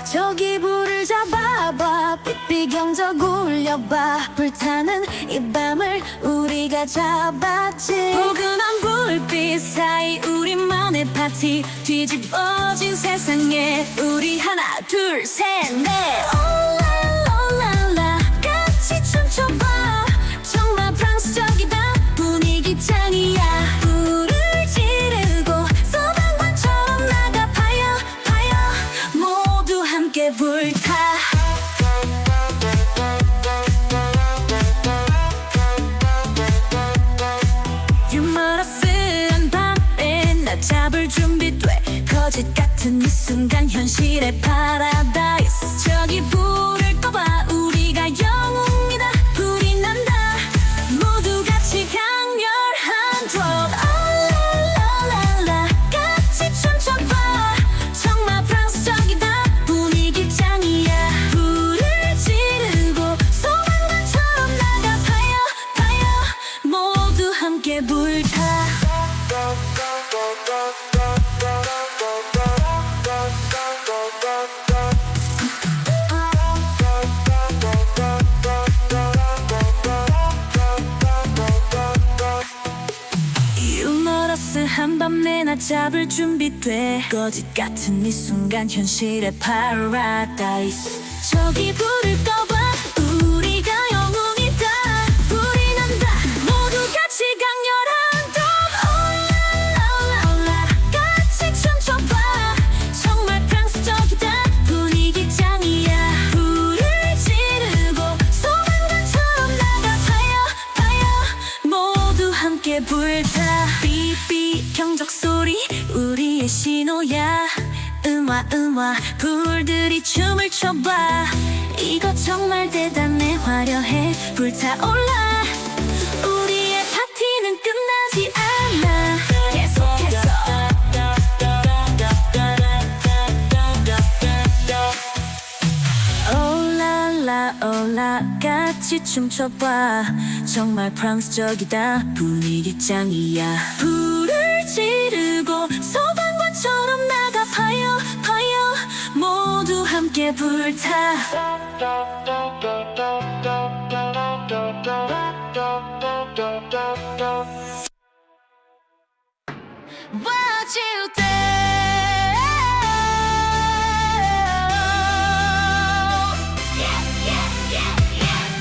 저기 불을 잡아봐, 삐삐 경적 울려봐. 불타는 이 밤을 우리가 잡았지. 포근한 불빛 사이 우리만의 파티. 뒤집어진 세상에 우리 하나 둘 셋 넷. 올랄올랄라 같이 춤춰봐. 정말 프랑스적이다. 분위기 짱이야. 불을 지르고 소방관처럼 나가. 파이어 파이어 모두 함께 불타. 유머러스한 밤에 나 잡을 준비돼. 거짓 같은 이 순간 현실의 파라다이스. 저기 불을 꺼봐. 우리가 영웅이다. 불이 난다. 모두 같이 강렬한 드롭. 올랄랄랄라 같이 춤춰봐. 정말 프랑스적이다. 분위기 짱이야. 불을 지르고 소방관처럼 나가. 파이어 파이어 모두 함께 불타. 유머러스한 밤 내 나 잡을 준비돼. 거짓 같은 이 순간 현실의 파라다이스. 저기 불을 꺼봐. 우리가 영웅이다. 불이 난다. 모두 같이 강렬한 드롭. 올랄올랄라 같이 춤춰봐. 정말 프랑스적이다. 분위기 짱이야. 불을 지르고 소방관처럼 나가. 파이어 파이어 모두 함께 불타. 삐삐 경적 소리 우리의 신호야. 음화 불들이 춤을 춰봐. 이거 정말 대단해. 화려해 불타올라. 우리의 파티는 끝나지 않아. 계속해서 올랄라 올라 같이 춤춰봐. 정말 프랑스적이다. 분위기 짱이야. 불을 지르고 소방관처럼 나가. 파이어 파이어 모두 함께 불타. 와줄 때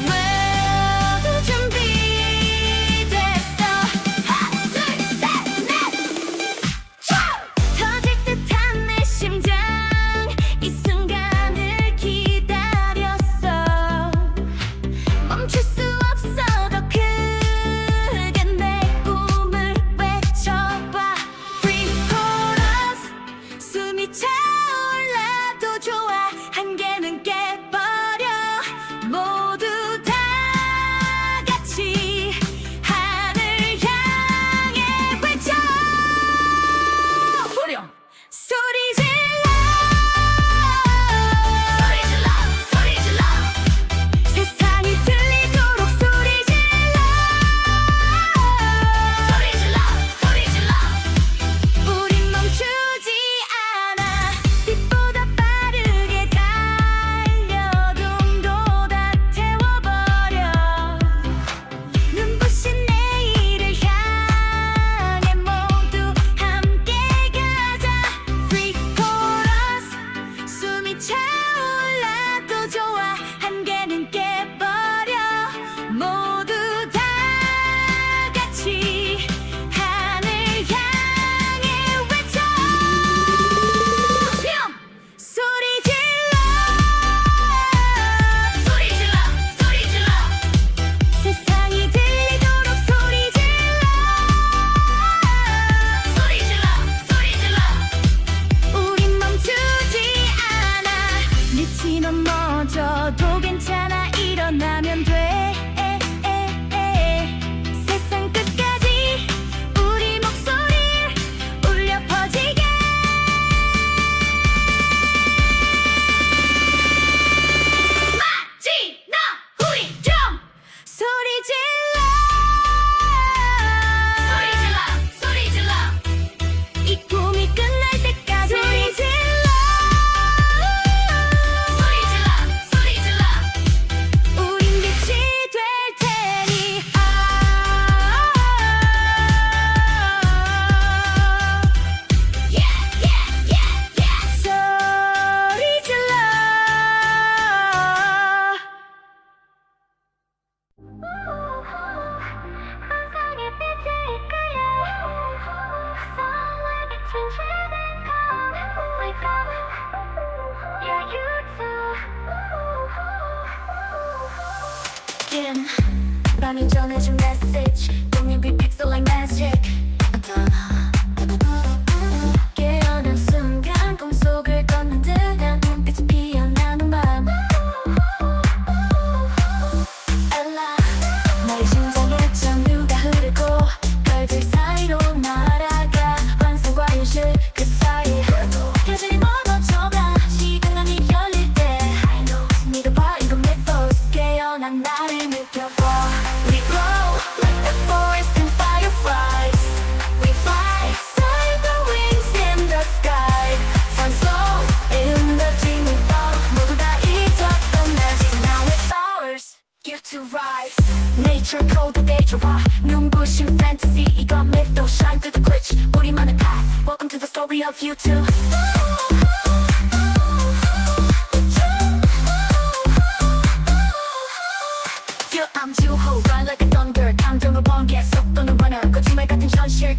모두 준비됐어. 하나 둘 셋 넷. 터질 듯한 내 심장. 이 순간을 기다렸어. 멈출 수 없어. 더 크게 내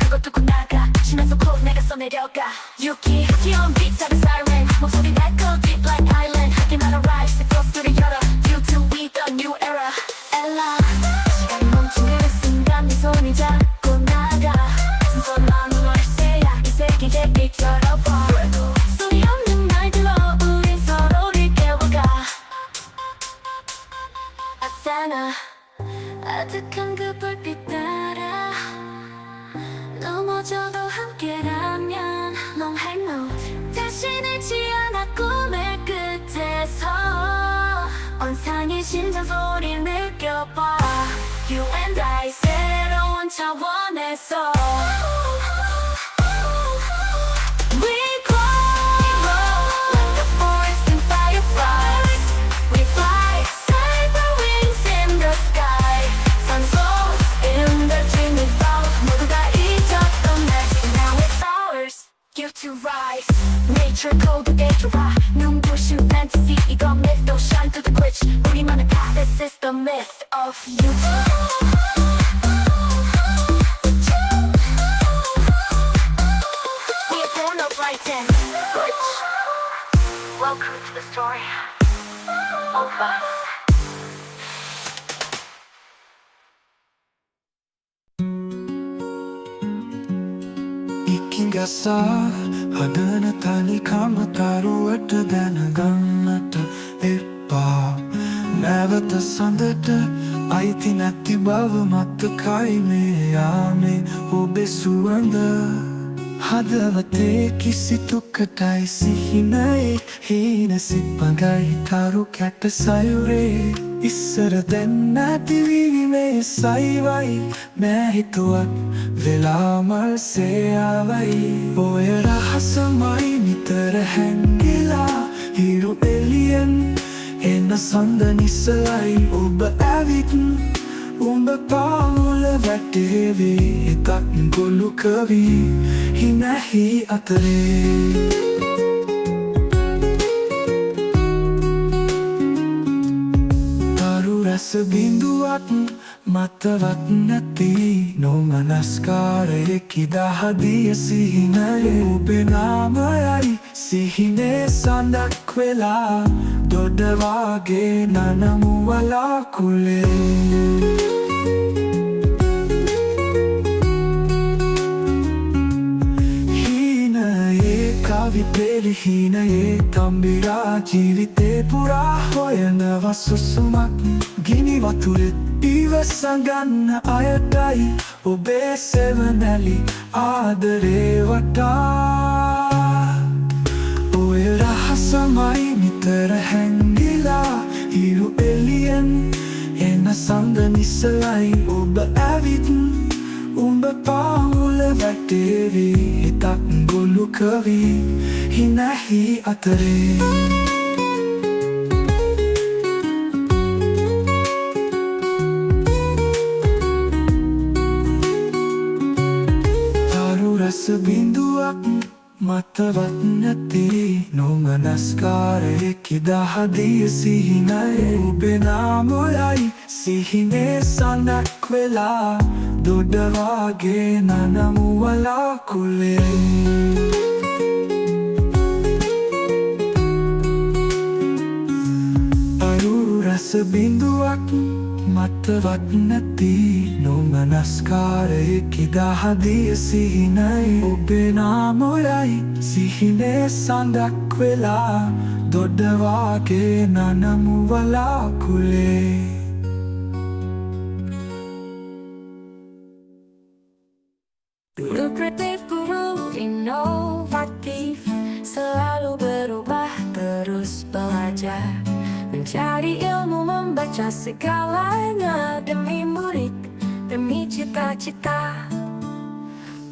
그것도 끝나가 심해서 곧 내가 써내려가 유키 귀여운 빛 작은 siren 목소리 echo deep like island 하긴 알아 rise it flows through the yellow you two we the new era ella 시간이 멈춘 그 순간 네 손이 잡고 나가 순서만 월세야 이 세계에 비춰봐 소리 없는 말들로 우린 서로를 깨워가 아테나 아득한 그 불빛 따라 넘어져도 함께라면 Long high note 다시는 잃지 않아 꿈의 끝에서 언상의 심장 소리를 느껴봐 You and I 새로운 차원에서 We grow like the forest and fireflies We fly side by wings in the sky Sun soars in the dreaming vault 모두 다 잊었던 magic now it's ours You to rise Nature code에 들어와 눈부신 fantasy 이건 myth don't shine through the glitch 우리만의 path this is the myth of you We are born upright and rich Welcome to the story of us ඉකින් ගසා හදන තනිකම තරුවට දැනගන්නට එපා නැවත සඳට අයිති නැති බව මතකයි මේ යාමේ ඔබේ සුවඳ හදවතේ කිසිතුකටයි සිහිනයේ හීන සිප්පඟයි තරු කැට සයුරේ ඉස්සර දැන් නැතිවීමේ සයිවයි මෑ හිතුවත් වෙලාමල් සේයාවයි ඔය රහසමයි නිතර හැංගිලා හිරු එලියෙන් එන්න සඳ නිසලයි ඔබ ඇවිත් උඹ පාමුල වැටේවී එකක් ගොලු කවී හිනැහි අතරේ රස බිඳුවක් මතවත් නැති නොමනස්කාරයෙකි දහදිය සිහිනයේ ඔබේ නාමයයි සිහිනේ සඳක් වෙලා දොඩවාගේ නනමු වලාකුලේ කවිපෙළි හීනයේ තම්බිරා ජීවිතේ පුරා හොයනව සුසුමක් ගිනි වතුරෙත් ඉවසගන්න අයටයි ඔබේ සෙවනැලි ආදරේ වටා ඔය රහසමයි නිතර හැංගිලා හිරු එලියෙන් එන සඳ නිසලයි ඔබ ඇවිත් උඹ පාමුල වැටේවී හිතක් ගොලු කවී හිනැහි අතරේ තරු රස බිඳුවක් මතවත් නැති නොමනස්කාරයෙකි දහදිය සිහිනයේ ඔබේ නාමයයි සිහිනේ සඳක් වෙලා දොඩවාගේ නනමු වලාකුලේ අරුරු රස බිඳුවක් මතවත් නැති නොමනස්කාරයෙකි දහදිය සිහිනයේ ඔබේ නාමයයි සිහිනේ සඳක් වෙලා දොඩවාගේ නනමු වලාකුලේ Lucrative guru inovatif Selalu berubah terus belajar Mencari ilmu membaca segalanya Demi murid, demi cita-cita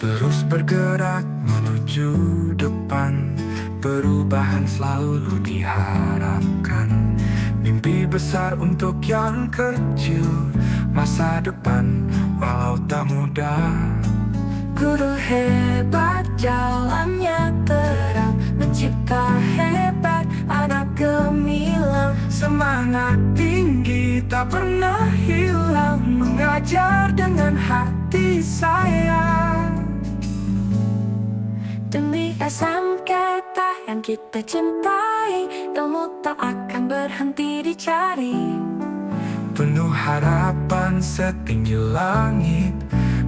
Terus bergerak menuju depan Perubahan selalu diharapkan Mimpi besar untuk yang kecil Masa depan walau tak mudah Guru hebat, jalannya terang Mencipta hebat, anak gemilang Semangat tinggi tak pernah hilang Mengajar dengan hati sayang Demi SMK yang kita cintai, ilmu tak akan berhenti dicari. Penuh harapan setinggi langit,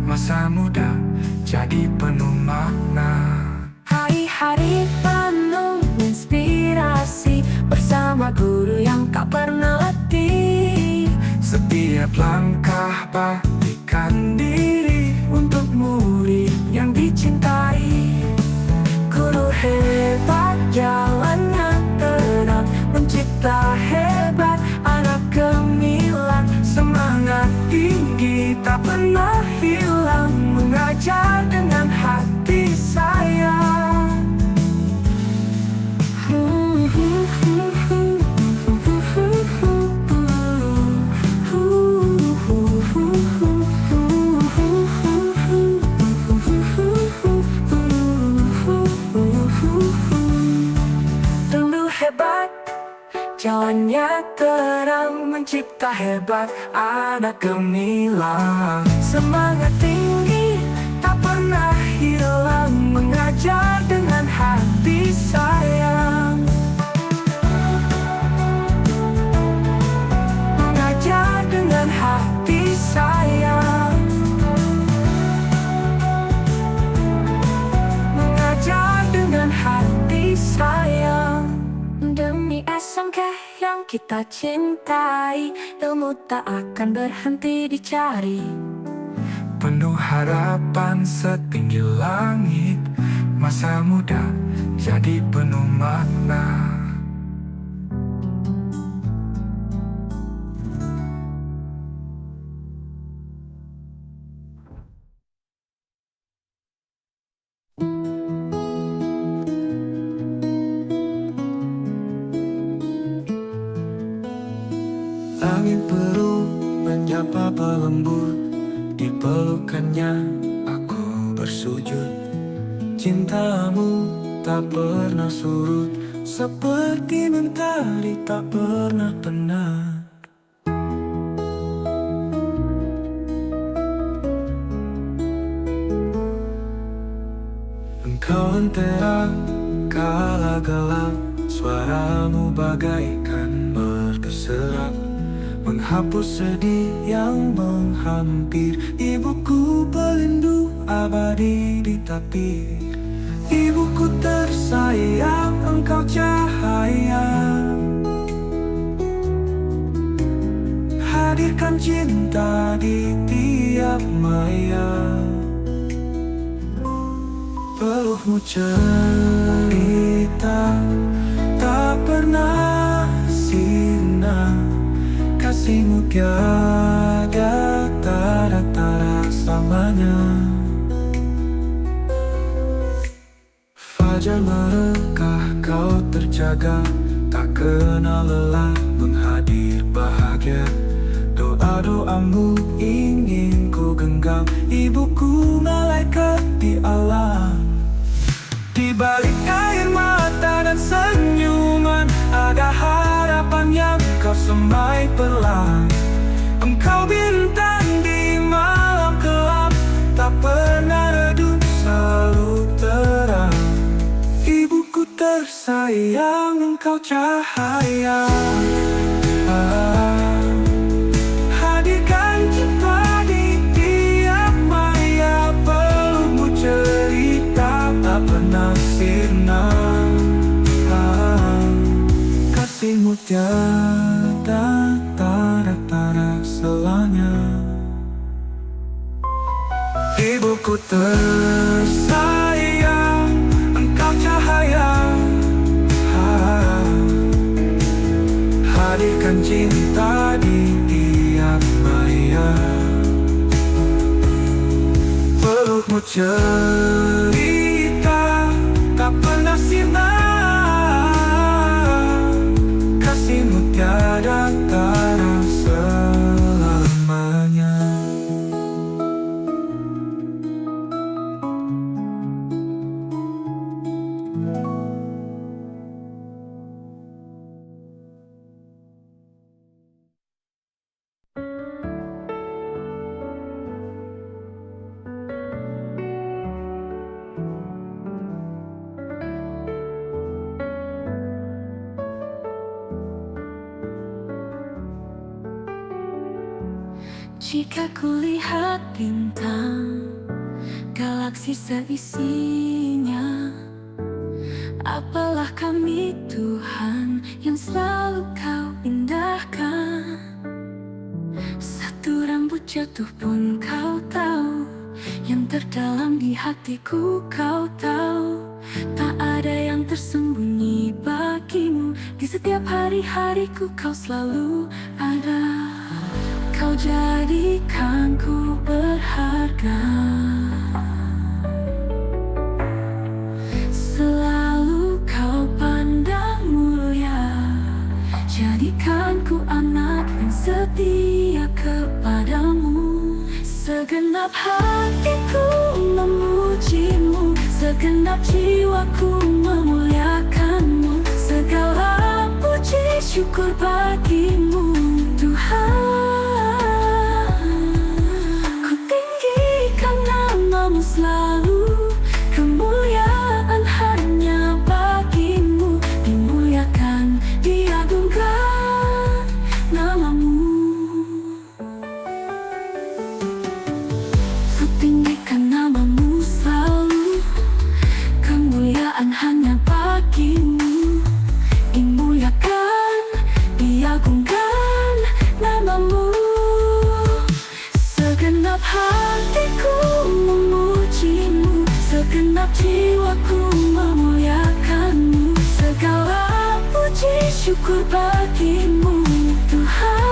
masa muda jadi penuh makna. Hari-hari penuh inspirasi, bersama guru yang tak pernah letih. Setiap langkah baktikan diri untuk murid yang dicintai. Guru hebat, jalannya terang, pencipta hebat, anak gemilang. Semangat tinggi tak pernah hilang, mengajar dengan hati sayang. Dulu hebat, jalannya terang, mencipta hebat, anak gemilang. Semangat tinggi tak pernah hilang, mengajar dengan hati sayang. Mengajar dengan hati sayang. Mengajar dengan hati sayang. Demi SMK yang kita cintai, ilmu tak akan berhenti dicari. Penuh harapan setinggi langit, masa muda jadi penuh makna. Langit biru menyapa pelembut, di pelukannya aku bersujud. Cintamu tak pernah surut, seperti mentari tak pernah penat. Engkau lentera kala gelap, suaramu bagaikan merdu serap, menghapus sedih yang menghampir. Ibuku pelindung abadi di tapir. Ibuku tersayang, engkau cahaya, hadirkan cinta di tiap maya. Peluhmu cerita tak pernah sirna, kasihmu tiada tara-tara selamanya. Fajar merekah, kau terjaga, tak kenal lelah, menghadir bahagia. Doa-doamu ingin ku genggam, ibuku malaikat di alam. Di balik air mata dan senyuman, ada harapan yang kau semai perlahan. Engkau bintang di malam kelam, tak pernah redup, selalu terang. Ibuku tersayang, engkau cahaya, hadirkan cinta di tiap maya. Peluhmu cerita tak pernah sirna, kasihmu tiada tara-tara selanya. Ibuku tersayang, engkau cahaya, hadirkan cinta di tiap maya. Pelukmu cerita tak pernah sirna, kasihmu tiada tara selamanya. Jika kulihat bintang, galaksi seisinya, apalah kami Tuhan yang selalu kau indahkan. Satu rambut jatuh pun kau tahu, yang terdalam di hatiku kau tahu. Tak ada yang tersembunyi bagimu, di setiap hari-hariku kau selalu ada. Kau jadikanku berharga, selalu kau pandang mulia. Jadikanku anak yang setia kepadamu. Segenap hatiku memujimu, segenap jiwaku memuliakanmu. Segala puji syukur bagimu Tuhan. Ku tinggikan namamu selalu, kemuliaan hanya bagimu. Dimuliakan, diagungkan namamu. Ku tinggikan namamu selalu, kemuliaan hanya bagimu. Dimuliakan, diagungkan namamu. Segenap hatiku memujimu, segenap jiwaku memuliakanmu. Segala puji syukur bagimu Tuhan.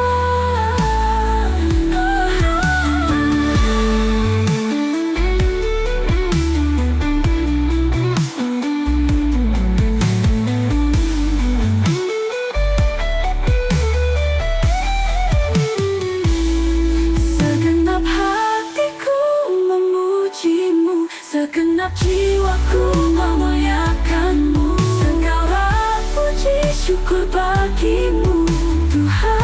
Segenap hatiku memujimu, segenap jiwaku memuliakanmu. Segala puji syukur bagimu Tuhan.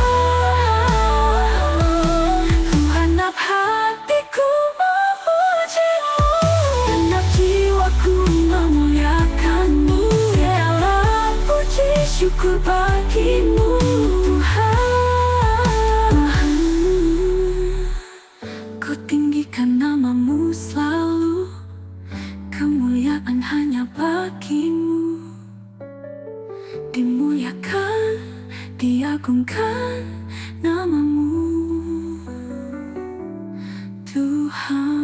Segenap hatiku memujimu, segenap jiwaku memuliakanmu. Segala puji syukur bagimu Tuhan. Ku tinggikan namamu selalu, kemuliaan hanya bagimu. Dimuliakan, diagungkan namamu Tuhan.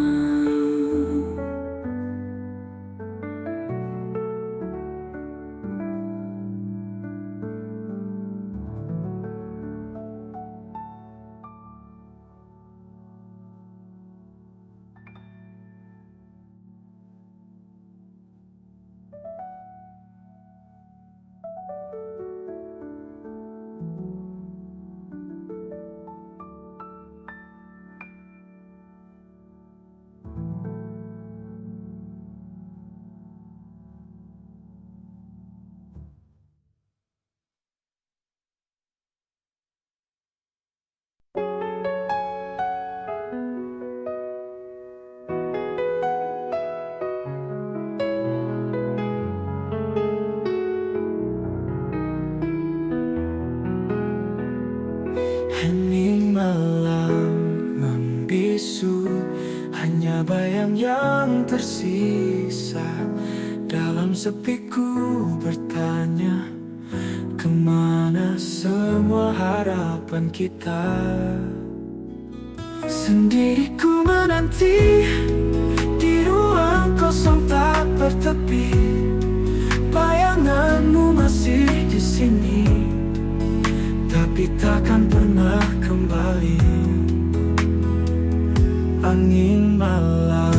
Hening malam membisu, hanya bayang yang tersisa. Dalam sepiku bertanya, kemana semua harapan kita? Sendiriku menanti di ruang kosong tak bertepi. Bayanganmu masih di sini, tapi takkan pernah kembali. Angin malam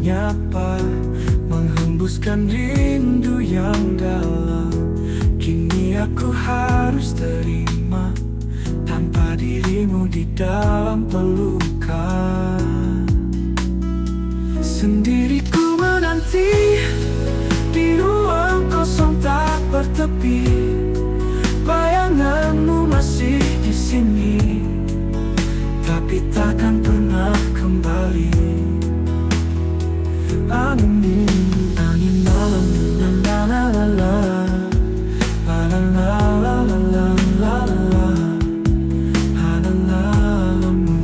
menyapa, menghembuskan rindu yang dalam. Kini aku harus terima tanpa dirimu di dalam pelukan. Sendiriku menanti di ruang kosong tak bertepi. Bayanganmu masih di sini, tapi takkan pernah kembali. Angin malam, la la la la, la la la la la la la la, la la la la.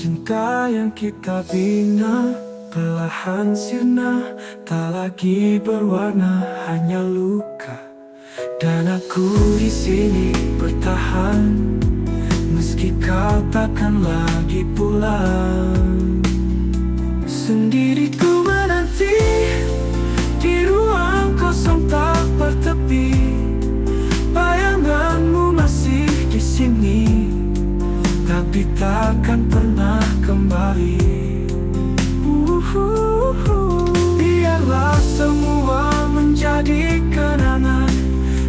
Cinta yang kita bina perlahan sirna, tak lagi berwarna, hanya luka. Dan aku di sini bertahan, meski kau takkan lagi pulang. Sendiri ku menanti di ruang kosong tak bertepi. Bayanganmu masih di sini, tapi takkan pernah kembali. Biarlah semua menjadi kenangan,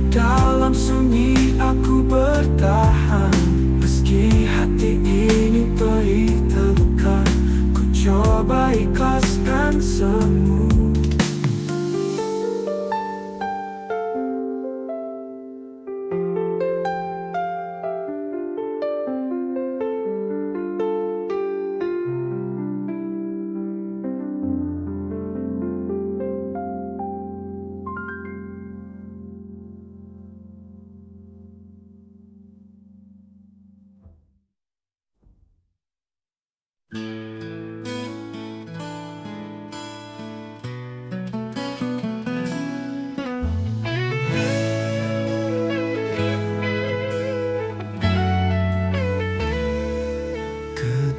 dalam sunyi aku bertahan. Meski hati ini perih terluka, ku coba ikhlaskan semua.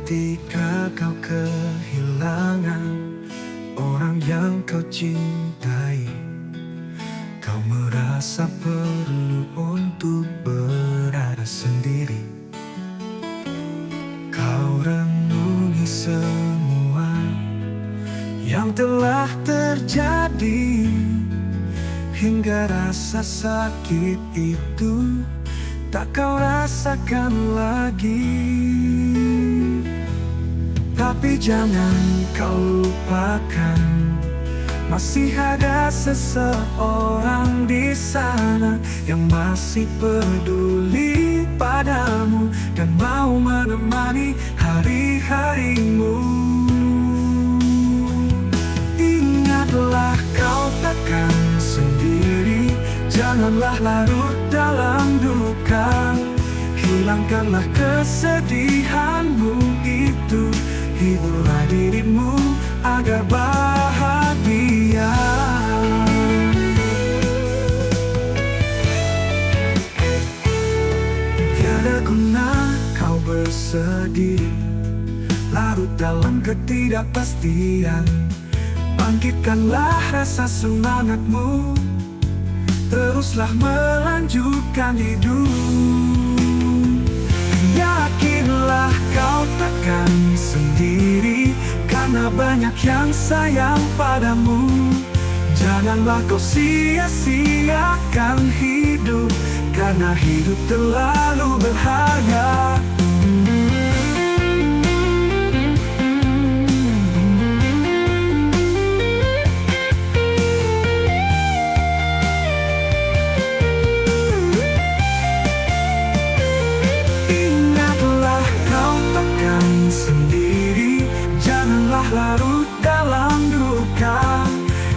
Ketika kau kehilangan orang yang kau cintai, kau merasa perlu untuk berada sendiri. Kau renungi semua yang telah terjadi, hingga rasa sakit itu tak kau rasakan lagi. Tapi jangan kau lupakan, masih ada seseorang di sana yang masih peduli padamu dan mau menemani hari-harimu. Ingatlah kau takkan sendiri, janganlah larut dalam duka. Hilangkanlah kesedihanmu itu, hiburlah dirimu agar bahagia. Tiada guna kau bersedih, larut dalam ketidakpastian. Bangkitkanlah rasa semangatmu, teruslah melanjutkan hidup. Yakinlah kau takkan sendiri, karena banyak yang sayang padamu. Janganlah kau sia-siakan hidup, karena hidup terlalu berharga. Larut dalam duka,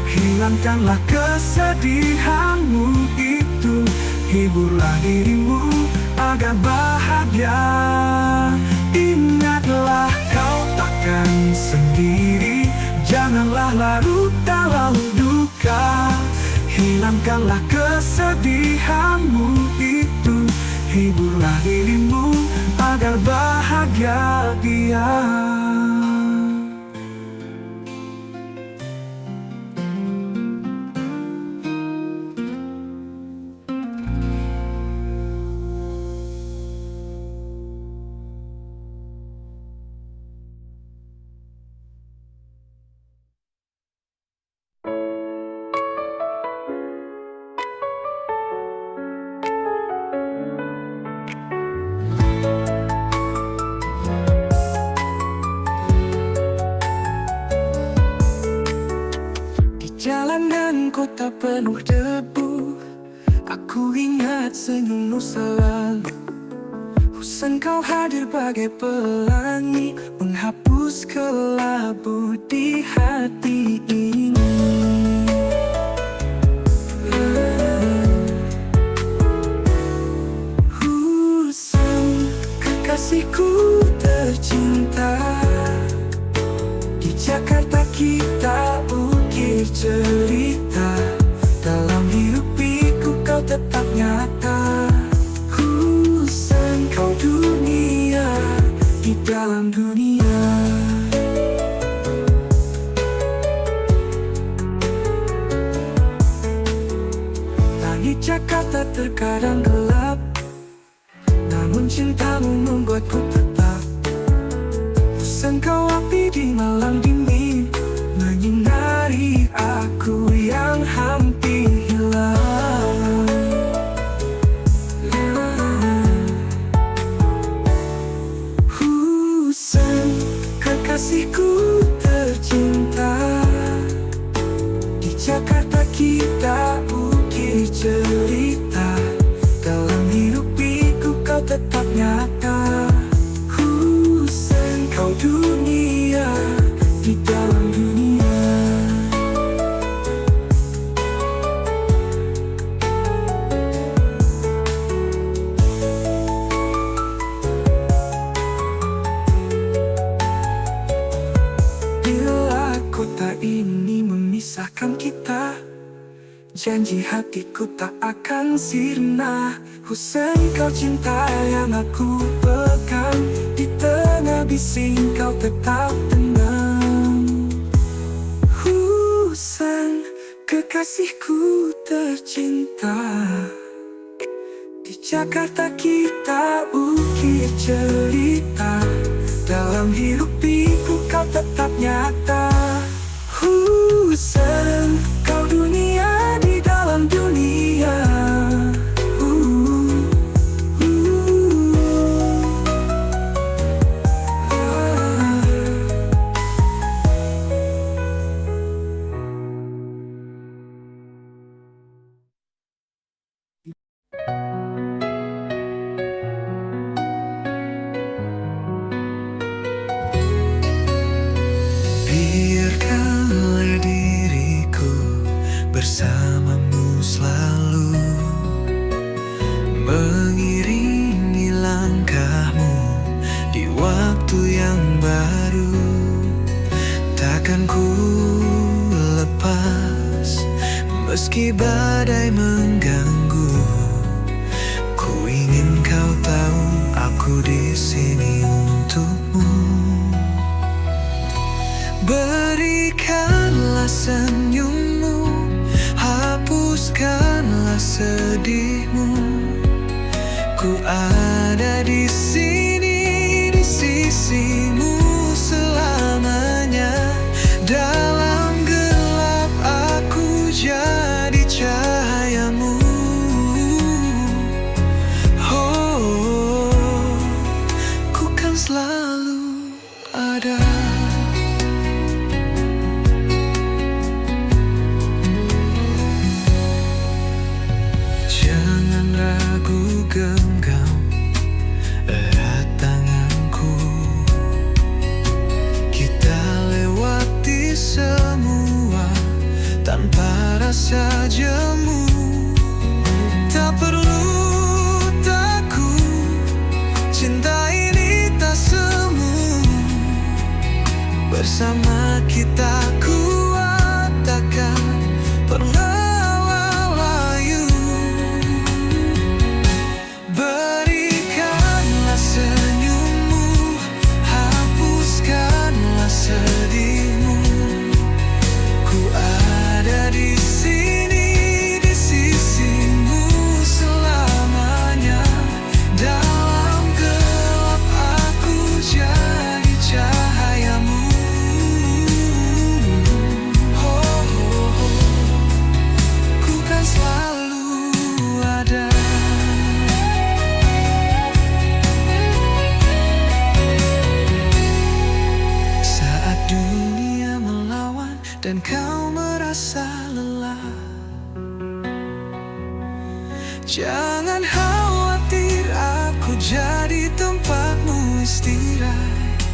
hilangkanlah kesedihanmu itu, hiburlah dirimu agar bahagia. Ingatlah kau takkan sendiri, janganlah larut dalam duka. Hilangkanlah kesedihanmu itu, hiburlah dirimu agar bahagia. Jalanan kota penuh debu, aku ingat senyummu selalu. Husan kau hadir bagai pelangi, menghapus kelabu di hati ini. Husan, kekasihku tercinta, dalam dunia. Langit Jakarta terkadang gelap, namun cintamu membuatku tetap. Engkau api di malam dingin, menyinari aku yang hampir hilang. Husen, kekasihku tercinta, di Jakarta kita ukir cerita. Dalam hidupku kau tetap nyata. Husen, kau dunia di dalam dunia. Bila kota ini memisahkan kita, janji hatiku tak akan sirna. Husen, kau cinta yang aku pegang, di tengah bising kau tetap tenang. Husen, kekasihku tercinta, di Jakarta kita ukir cerita. Dalam hidupku kau tetap nyata. Husen, kau dunia di dalam dunia. Biarkanlah diriku bersamamu selalu, mengiringi langkahmu di waktu yang baru. Takkan ku lepas meski badai mengganggu. Ku ingin kau tahu aku di sini untukmu. Berikanlah senyummu, hapuskanlah sedihmu. Ku ada di sini, di sisimu selamanya. Dalam gelap aku jadi cahayamu. Oh, ku kan selalu ada. Genggam erat tanganku, kita lewati semua tanpa rasa jemu. Tak perlu takut, cinta ini tak semu. Bersama kita kuat, takkan pernah. Sedihmu, ku ada di sini, di sisimu selamanya. Dalam gelap aku jadi cahayamu. Oh, oh, oh. Ku kan selalu ada. Dunia melawan dan kau merasa lelah, jangan khawatir, aku jadi tempatmu istirahat.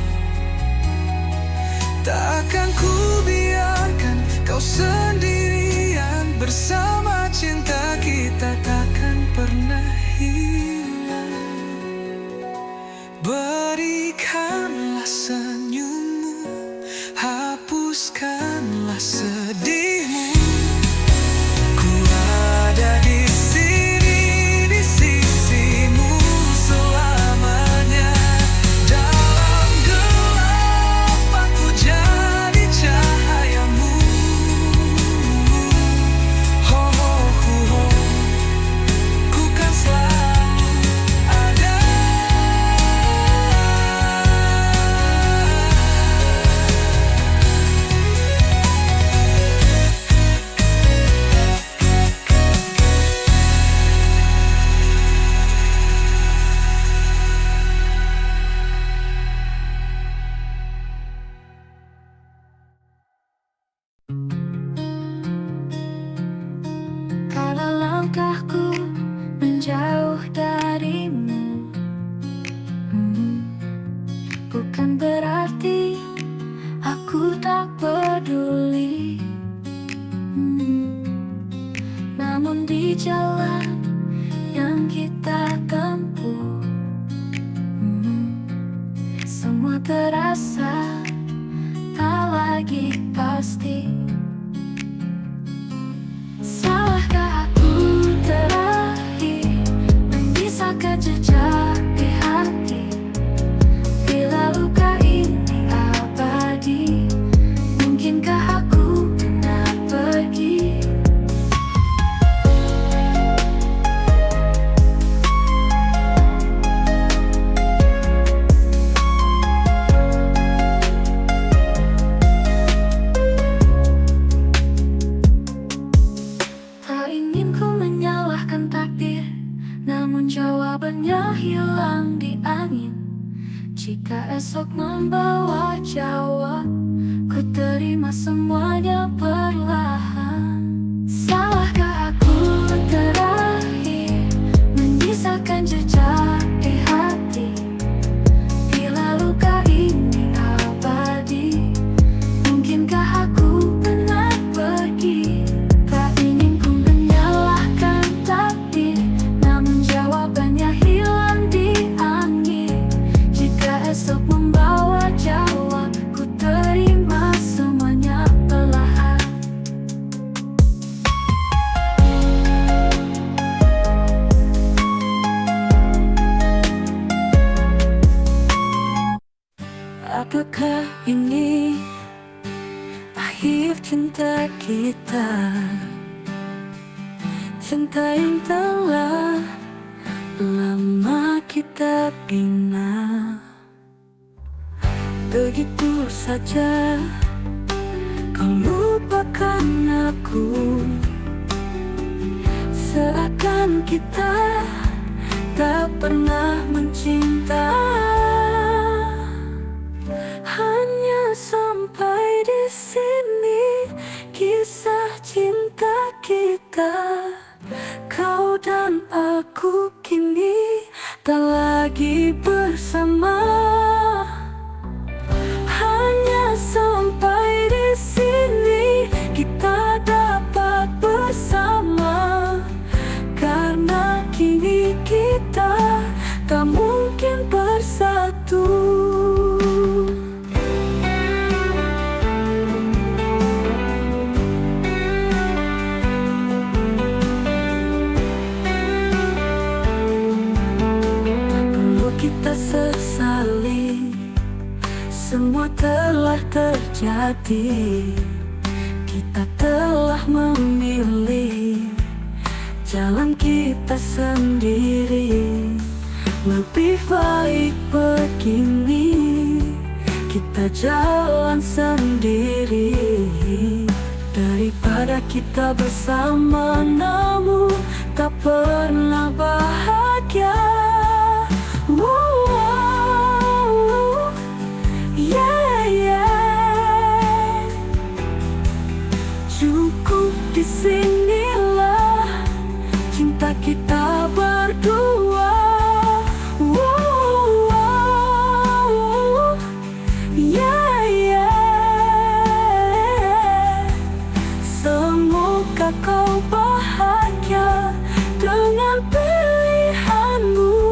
Takkan ku biarkan kau sendirian, bersama cinta kita takkan pernah hilang. Berikanlah senyummu, hapuskanlah sedihmu. Ku ada di sini, di sisimu selamanya. Dalam Salahkah ku menjauh darimu? Bukan berarti aku tak peduli. Namun di jalan yang kita tempuh, semua terasa tak lagi pasti. Salahkah aku terakhir menyisakan jejak di hati? Bila luka ini abadi, mungkinkah aku benar pergi? Tak ingin ku menyalahkan takdir, namun jawabannya hilang di angin. Jika esok membawa jawab, ku terima semuanya perlahan. Salahkah aku terakhir menyisakan jejak di hati? Bila luka ini abadi, mungkinkah aku benar pergi? Tak ingin ku menyalahkan takdir, namun jawabannya hilang di angin. Jika esok membawa jawab, ku terima semuanya perlahan. Apakah ini akhir cinta kita? Cinta yang telah lama kita bina. Begitu saja kau lupakan aku, seakan kita tak pernah mencinta. Hanya sampai di sini kisah cinta kita. Kau dan aku kini tak lagi bersama. Hanya sampai di sini kita dapat bersama, karena kini kita tak mungkin bersatu. Kita sesali, semua telah terjadi. Kita telah memilih jalan kita sendiri. Lebih baik begini, kita jalan sendiri, daripada kita bersama namun tak pernah bahagia. Cukup disinilah cinta kita berdua. Semoga kau bahagia dengan pilihanmu.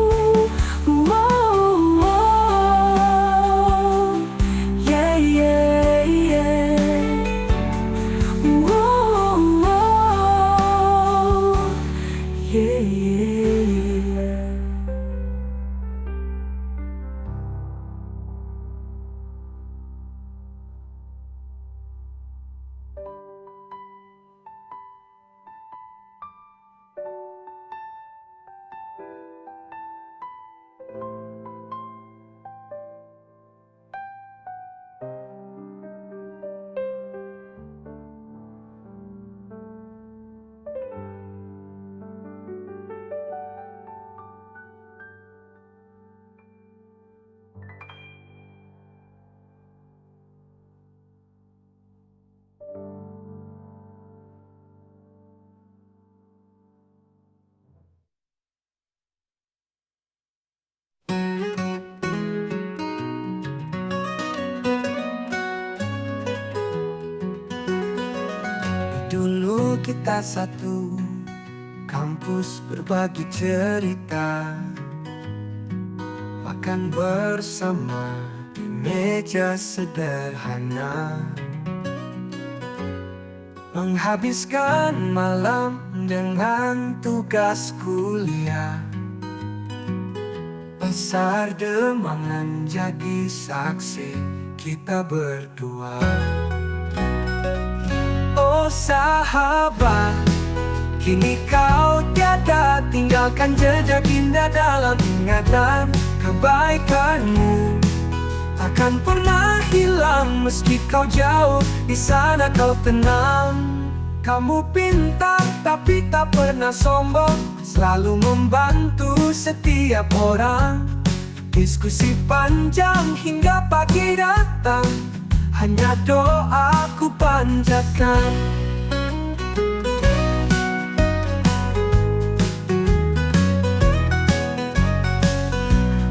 kita satu kampus berbagi cerita, makan bersama di meja sederhana, menghabiskan malam dengan tugas kuliah. Pasar Demangan jadi saksi kita berdua. Oh sahabat, kini kau tiada, tinggalkan jejak indah dalam ingatan. Kebaikanmu takkan pernah hilang meski kau jauh, di sana kau tenang. Kamu pintar tapi tak pernah sombong, selalu membantu setiap orang. Diskusi panjang hingga pagi datang, hanya doaku panjatkan.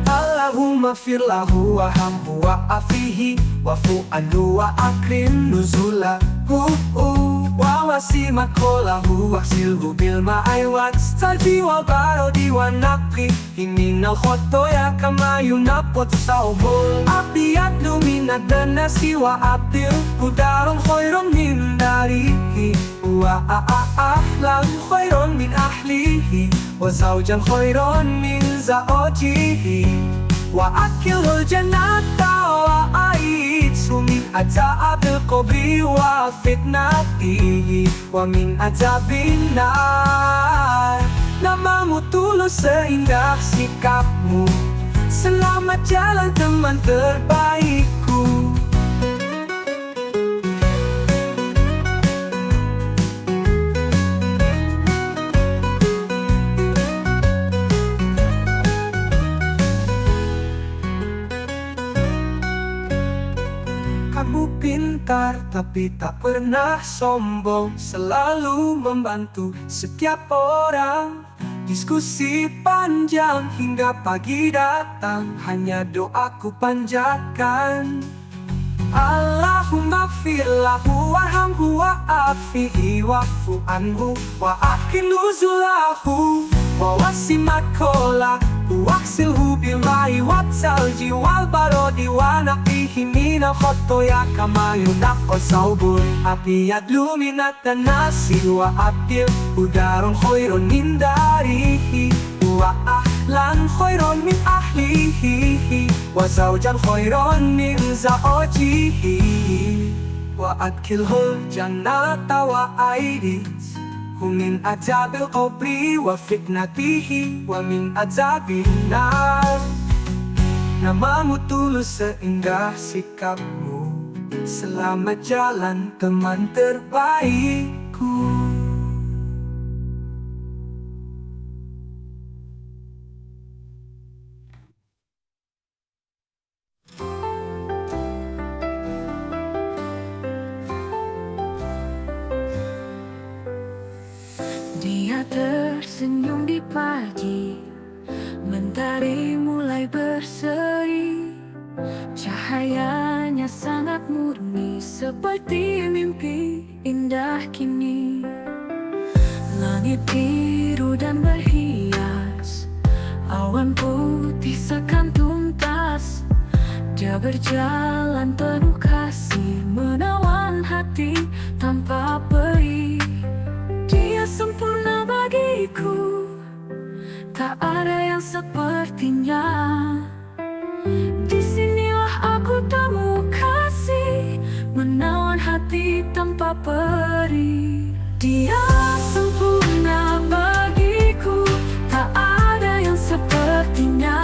Allahumma firlahu wahamhu wa'afihi wa'fu anhu wa akrim nuzulahu wa wasimat kolahu waksilhu bil ma'ai wakstaji wal barodi wa naqi minal khotoya kama yunapot saubul abiyat luminat danasi wa abdil hudarun khairum min darihi wa ahlan khairum min ahlihi wa zawjan khairum min zaojihi wa akilul jannata wa aidsu min azabil qabri wa fitnatihi wa min azabin nar. Namamu tulus seindah sikapmu, selamat jalan teman terbaikku. Kamu pintar tapi tak pernah sombong, selalu membantu setiap orang. Diskusi panjang hingga pagi datang, hanya doaku panjatkan. Allahumma firlahu warhamhu wa'afihi wa'fu anhu wa akin nuzulahu wa wasimat kolahu waksilhu bilma'i watsalji wal barodi wa naqihi minal khotoya kama yunaqqa saubul abiyad luminat nasi wa abdil udarun khairun min darihi wa ahlan khairun min ahlihi wa zawjan khairun min zaojihi wa adkhilhul jannata wa aidis min azabil qabri wa fitnatihi wa min azabin nar. Namamu tulus seindah sikapmu, selamat jalan teman terbaikku. Dia tersenyum di pagi, mentari mulai berseri. Cahayanya sangat murni, seperti mimpi indah kini. Langit biru dan berhias, awan putih seakan tuntas. Dia berjalan penuh kasih, menawan hati tanpa peri. Dia sempurna bagiku, tak ada yang sepertinya. Disinilah aku temu kasih, menawan hati tanpa peri. Dia sempurna bagiku, tak ada yang sepertinya.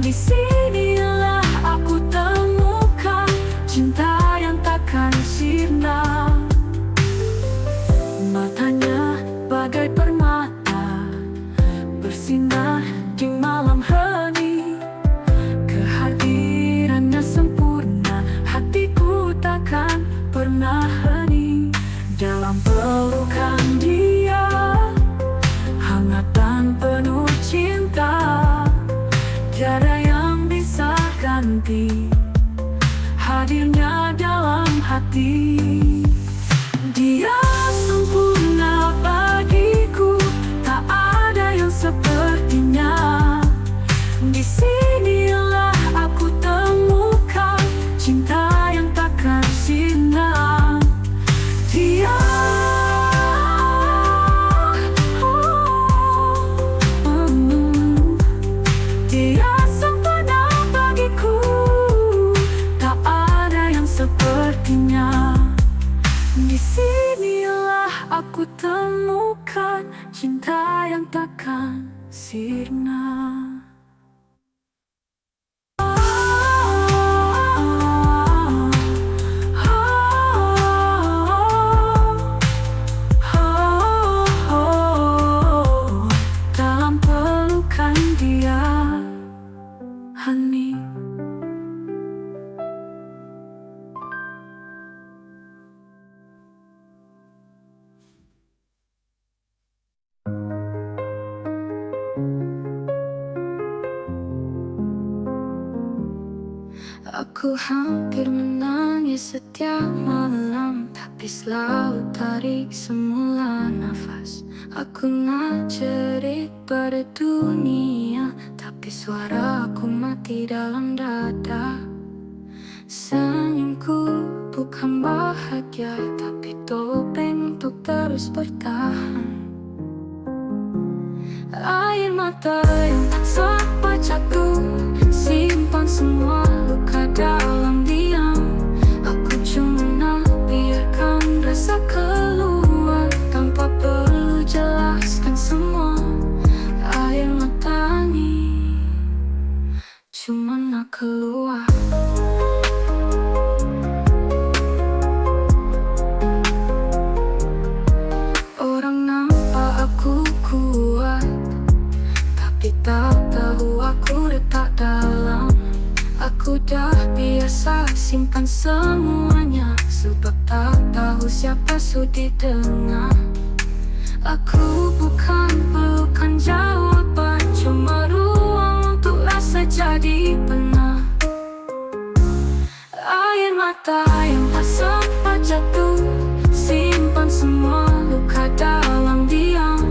Disinilah aku temukan cinta yang takkan sirna. Matanya bagai permata, bersinar di malam hening. Kehadirannya sempurna, hatiku takkan pernah hening. Dalam pelukan dia, hangat dan penuh cinta. Tiada yang bisa ganti hadirnya dalam hati. Dia sempurna sirna. Dalam pelukan dia, Hani. Aku hampir menangis setiap malam, tapi selalu tarik semula nafas. Aku nak jerit pada dunia, tapi suara aku mati dalam dada. Senyumku bukan bahagia, tapi topeng untuk terus bertahan. Air mata yang sempat jatuh, simpan semua luka dalam diam. Aku cuma nak biarkan rasa keluar, tanpa perlu jelaskan semua. Air mata ni cuma nak keluar. Orang nampak aku kuat, tapi tak tahu aku retak dalam. Aku dah biasa simpan semuanya, sebab tak tahu siapa sudi dengar. Aku bukan perlukan jawaban, cuma ruang untuk rasa jadi benar. Air mata yang tak sempat jatuh, simpan semua luka dalam diam.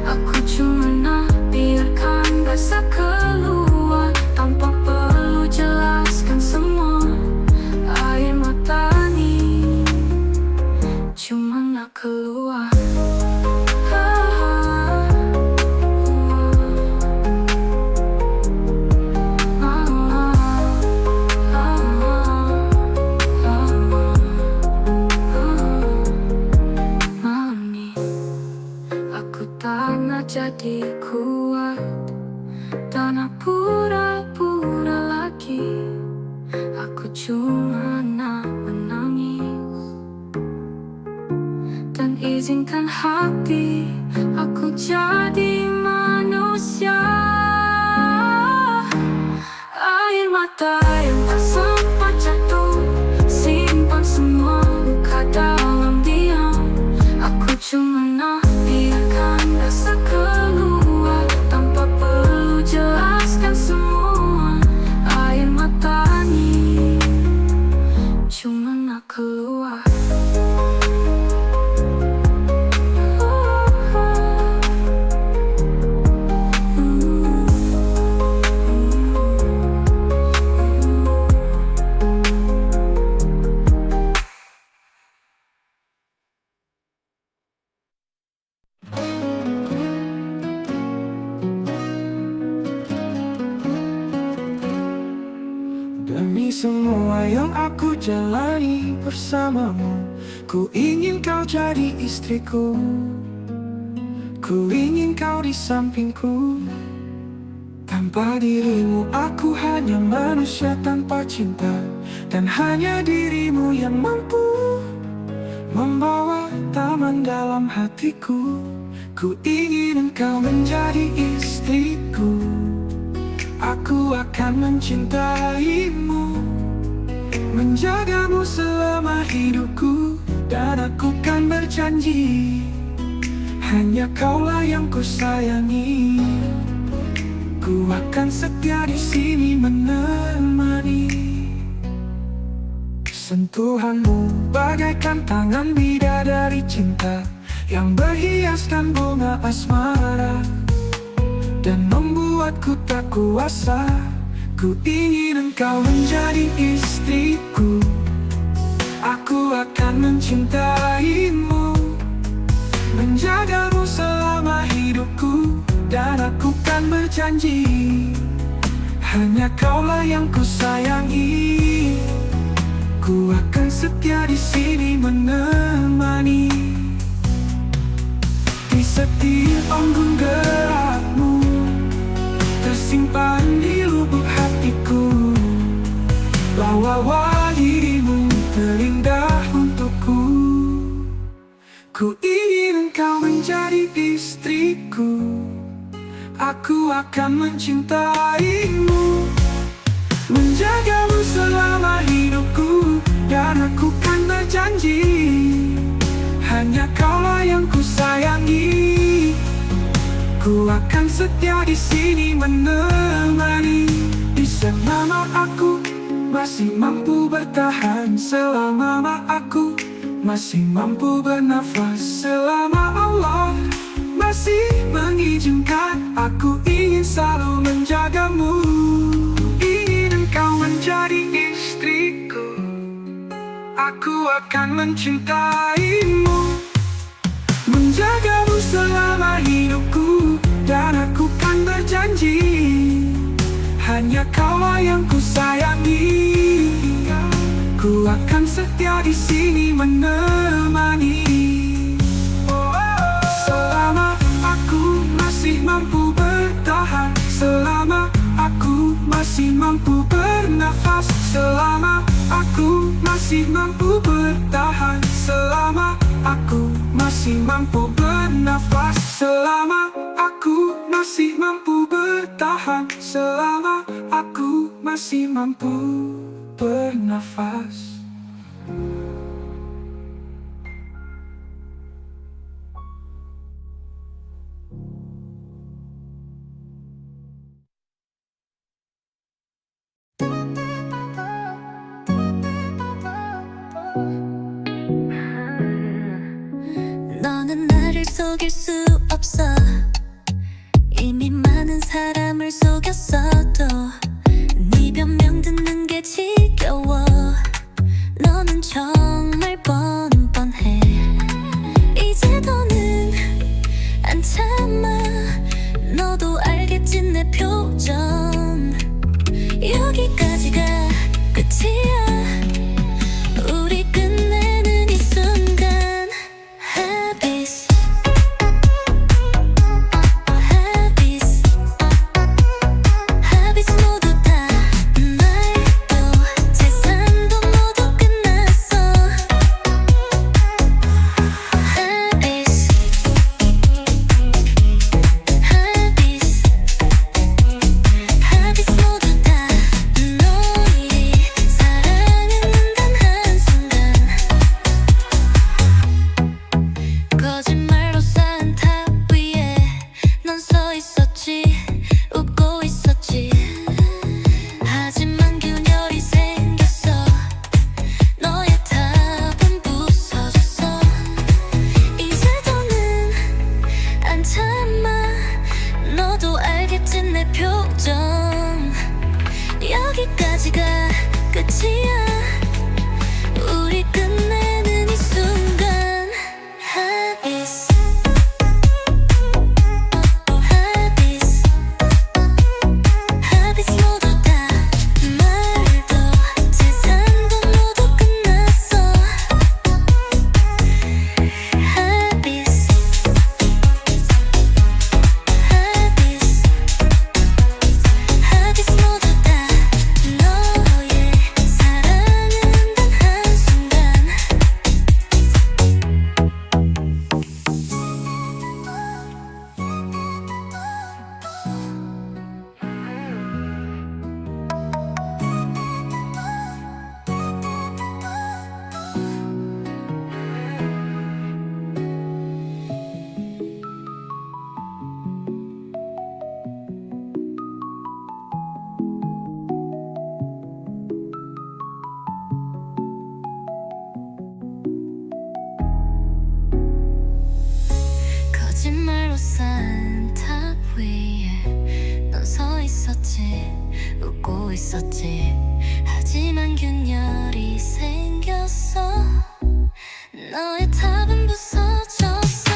Aku cuma nak biarkan rasa keluar, tanpa perlu jelaskan semua. Air mata ni cuma nak keluar. Malam ni aku tak nak jadi kuat, tak nak pura-pura lagi. Aku cuma nak menangis dan izinkan hati aku jadi manusia. Air mata yang tak sempat jatuh, simpan semua luka dalam diam. Aku cuma nak biarkan rasa keluar, tanpa perlu jelaskan semua. Air mata ni cuma nak keluar. Demi semua yang aku jalani bersamamu, ku ingin kau jadi istriku. Ku ingin kau di sampingku. Tanpa dirimu aku hanya manusia tanpa cinta, dan hanya dirimu yang mampu membawa taman dalam hatiku. Ku ingin engkau menjadi istriku. Aku akan mencintaimu, menjagamu selama hidupku, dan aku kan berjanji, hanya kaulah yang ku sayangi. Ku akan setia di sini menemani. Sentuhanmu bagaikan tangan bidadari cinta yang berhiaskan bunga asmara, dan membuatku tak kuasa. Ku ingin engkau menjadi istriku. Aku akan mencintaimu, menjagamu selama hidupku, dan aku kan berjanji, hanya kaulah yang ku sayangi. Ku akan setia di sini menemani. Di setiap embun gerakmu, simpan di lubuk hatiku, bahwa dirimu terindah untukku. Ku ingin engkau menjadi istriku, aku akan mencintaimu, menjagamu selama hidupku, dan aku kan berjanji hanya kaulah yang ku sayangi. Ku akan setia di sini menemani, di selama aku masih mampu bertahan, selama aku masih mampu bernafas, selama Allah masih mengizinkan. Aku ingin selalu menjagamu, ingin engkau menjadi istriku, aku akan mencintaimu, menjagamu selama hidupku, dan aku kan berjanji hanya kaulah yang ku sayangi. Ku akan setia di sini menemani, selama aku masih mampu bertahan, selama aku masih mampu bernafas, selama aku masih mampu bertahan, selama aku masih mampu bernafas, selama aku masih mampu bertahan, selama aku masih mampu bernafas. 너는 나를 속일 수 없어. 이미 많은 사람을 속였어도 네 변명 듣는 게 지겨워. 너는 정말 뻔뻔해. 이제 더는 안 참아. 너도 알겠지 내 표정. 여기까지가 끝이야. 우리 끝내는 이 순간. Habits, habits, habits 모두 다 말도 재산도 모두 끝났어. Habits, habits, habits 모두 다 너의 사랑은 단 한순간. 거짓말로 쌓은 탑 위에 넌 서 있었지, 웃고 있었지. 하지만 균열이 생겼어. 너의 탑은 부서졌어. 이제 더는 안 참아. 너도 알겠지 내 표정. 여기까지가 끝이야. 우리 끝내는 이 순간. Habits, habits, habits 모두 다 말도 재산도 모두 끝났어. Habits, habits, habits 모두 다 너의 사랑은 단 한순간. 거짓말로 쌓은 탑 위에 넌 서 있었지, 웃고 있었지. 하지만 균열이 생겼어. 너의 탑은 부서졌어.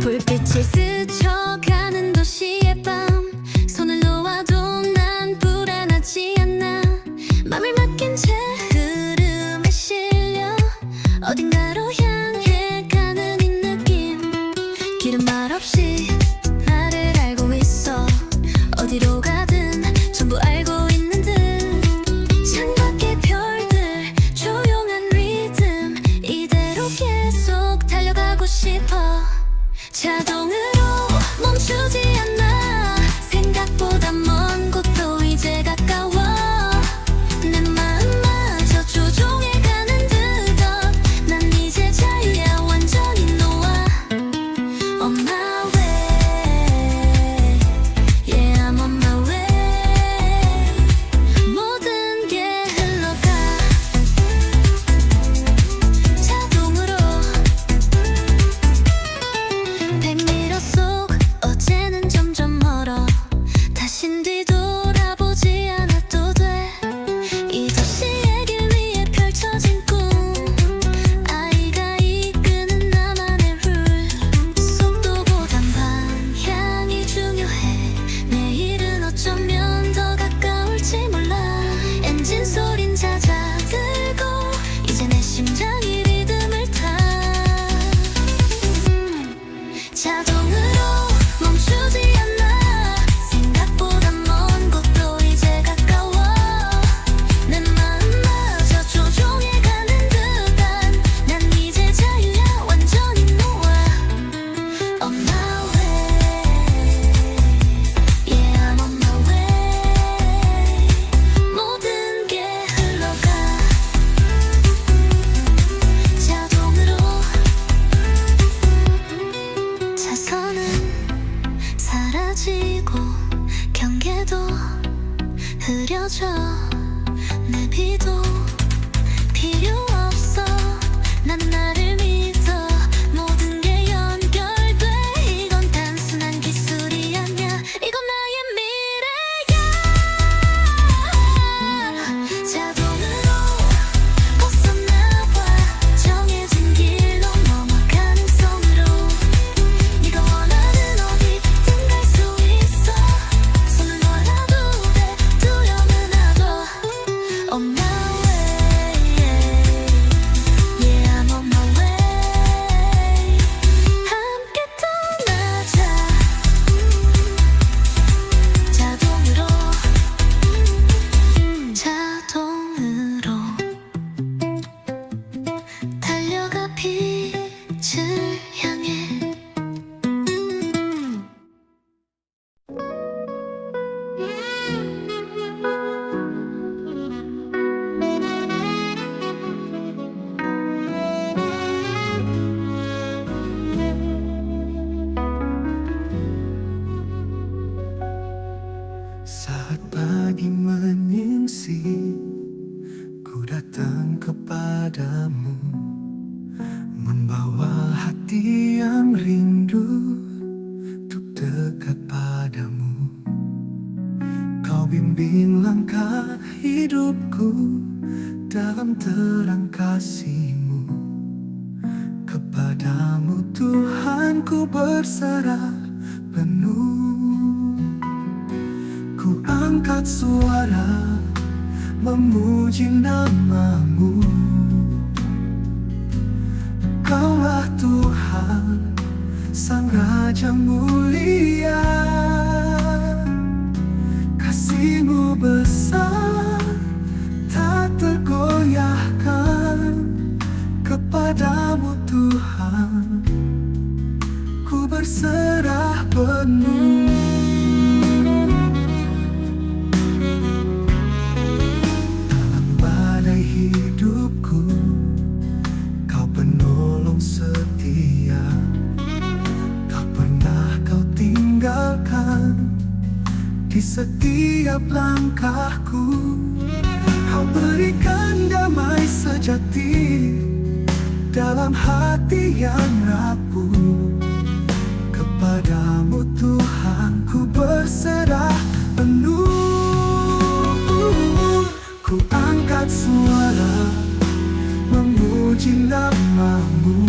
불빛이 스쳐가는 도시의 밤 손을 놓아도 난 불안하지 않아 맘을 맡긴 채 흐름에 실려 어딘가로 향해 가는 이 느낌 길은 말없이 나를 알고 있어 어디로 가든 전부 알고 있는 듯 창밖의 별들 조용한 리듬 이대로 계속 달려가고 싶어 자동으로 멈추지 않아 생각보다 먼 곳도 이제 가까워 내 마음마저 조종해가는 듯 난 이제 자유야 완전히 놓아 On my way Yeah I'm on my way 모든 게 흘러가 자동으로 100m 속 어제는 점점 멀어 다신 뒤돌아보지 않아도 돼 이 도시의 길 위에 펼쳐진 꿈 아이가 이끄는 나만의 룰 속도보단 방향이 중요해 내일은 어쩌면 더 가까울지 몰라 엔진 소린 잦아들고 이제 내 심장이 리듬을 타 자동으로 멈추지 않아 생각보다 먼 곳도 이제 가까워 내 마음마저 조종해가는 듯한 난 이제 자유야 완전히 놓아 On my way Yeah I'm on my way 모든 게 흘러가 자동으로 차선은 사라지고 경계도 흐려져 내비도 필요 없어 나는 나를 믿어 모든 게 연결돼 이건 단순한 기술이 아니야 이건 나의 미래야 자동으로 벗어나봐 정해진 길로 넘어 가능성으로 네가 원하는 어디든 갈 수 있어 손을 놓아도 돼 두려움은 하고 On my way Yeah I'm on my way 함께 떠나자 자동으로 달려가 빛을 향해 Saat pagi menyingsi ku datang kepadamu membawa hati yang rindu untuk dekat padamu kau bimbing langkah hidupku dalam terang kasih-Mu kepadamu Tuhan ku berserah penuh ku angkat suara memuji nama-Mu Kaulah Tuhan Sang Raja mulia kasih-Mu besar tak tergoyahkan kepadamu Tuhan ku berserah penuh dalam badai hidupku kau penolong setia tak pernah kau tinggalkan di setiap langkahku kau berikan damai sejati dalam hati yang rapuh kepadamu Tuhan ku berserah penuh ku angkat suara memuji nama-Mu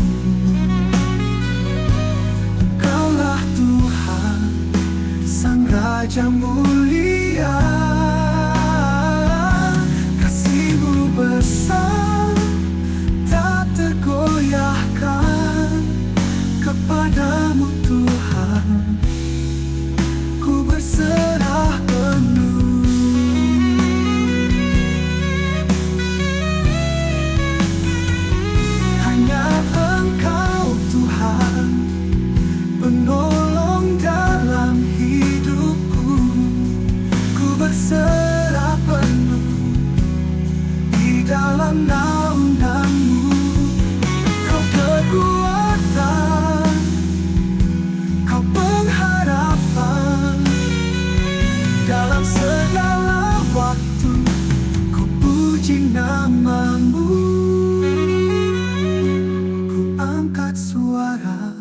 angkat suara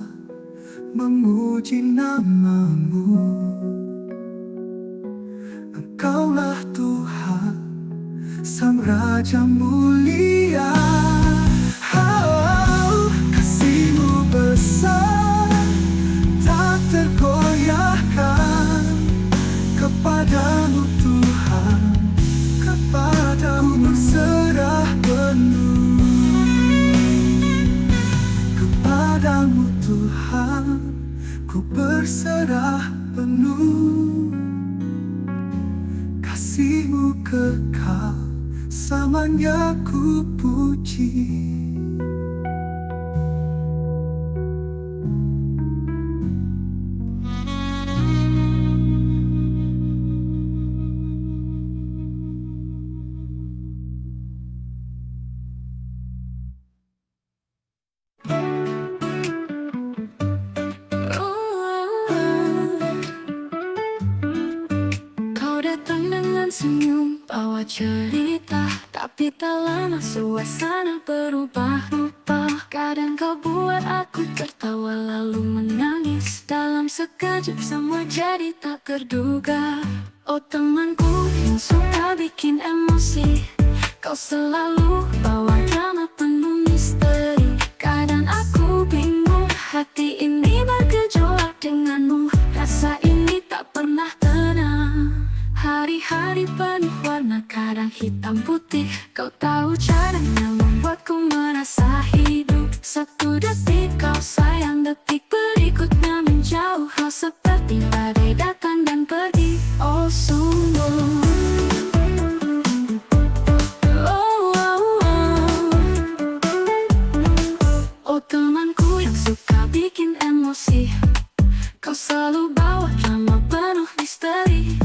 memuji namamu. Engkaulah Tuhan, Sang Raja mulia. Oh, kasih-Mu besar, tak tergoyahkan. Kepadamu Tuhan, kepadamu berserah penuh. Kepadamu Tuhan, ku berserah penuh. Kasih-Mu kekal, selamanya ku puji. Kau datang dengan senyum, bawa cerita, tapi tak lama suasana berubah-ubah. Kadang kau buat aku tertawa lalu menangis. Dalam sekejap semua jadi tak terduga. Oh temanku yang suka bikin emosi, kau selalu bawa drama penuh misteri. Kadang aku bingung, hati ini bergejolak denganmu. Rasa ini tak pernah tenang. Hari-hari penuh warna, kadang hitam putih. Kau tahu caranya membuatku merasa hidup. Satu detik kau sayang, detik berikutnya menjauh. Kau seperti badai datang dan pergi. Oh sungguh. Oh, oh, oh. Oh temanku yang suka bikin emosi, kau selalu bawa drama penuh misteri.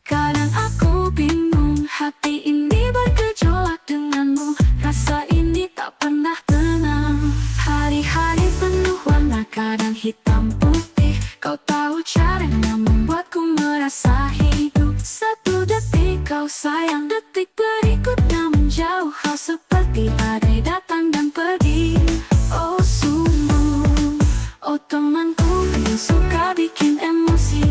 Kadang aku bingung, hati ini bergejolak denganmu. Rasa ini tak pernah tenang. Hari-hari penuh warna, kadang hitam putih. Kau tahu caranya membuatku merasa hidup. Satu detik kau sayang, detik berikutnya menjauh. Kau seperti badai datang dan pergi. Oh sungguh. Oh temanku yang suka bikin emosi,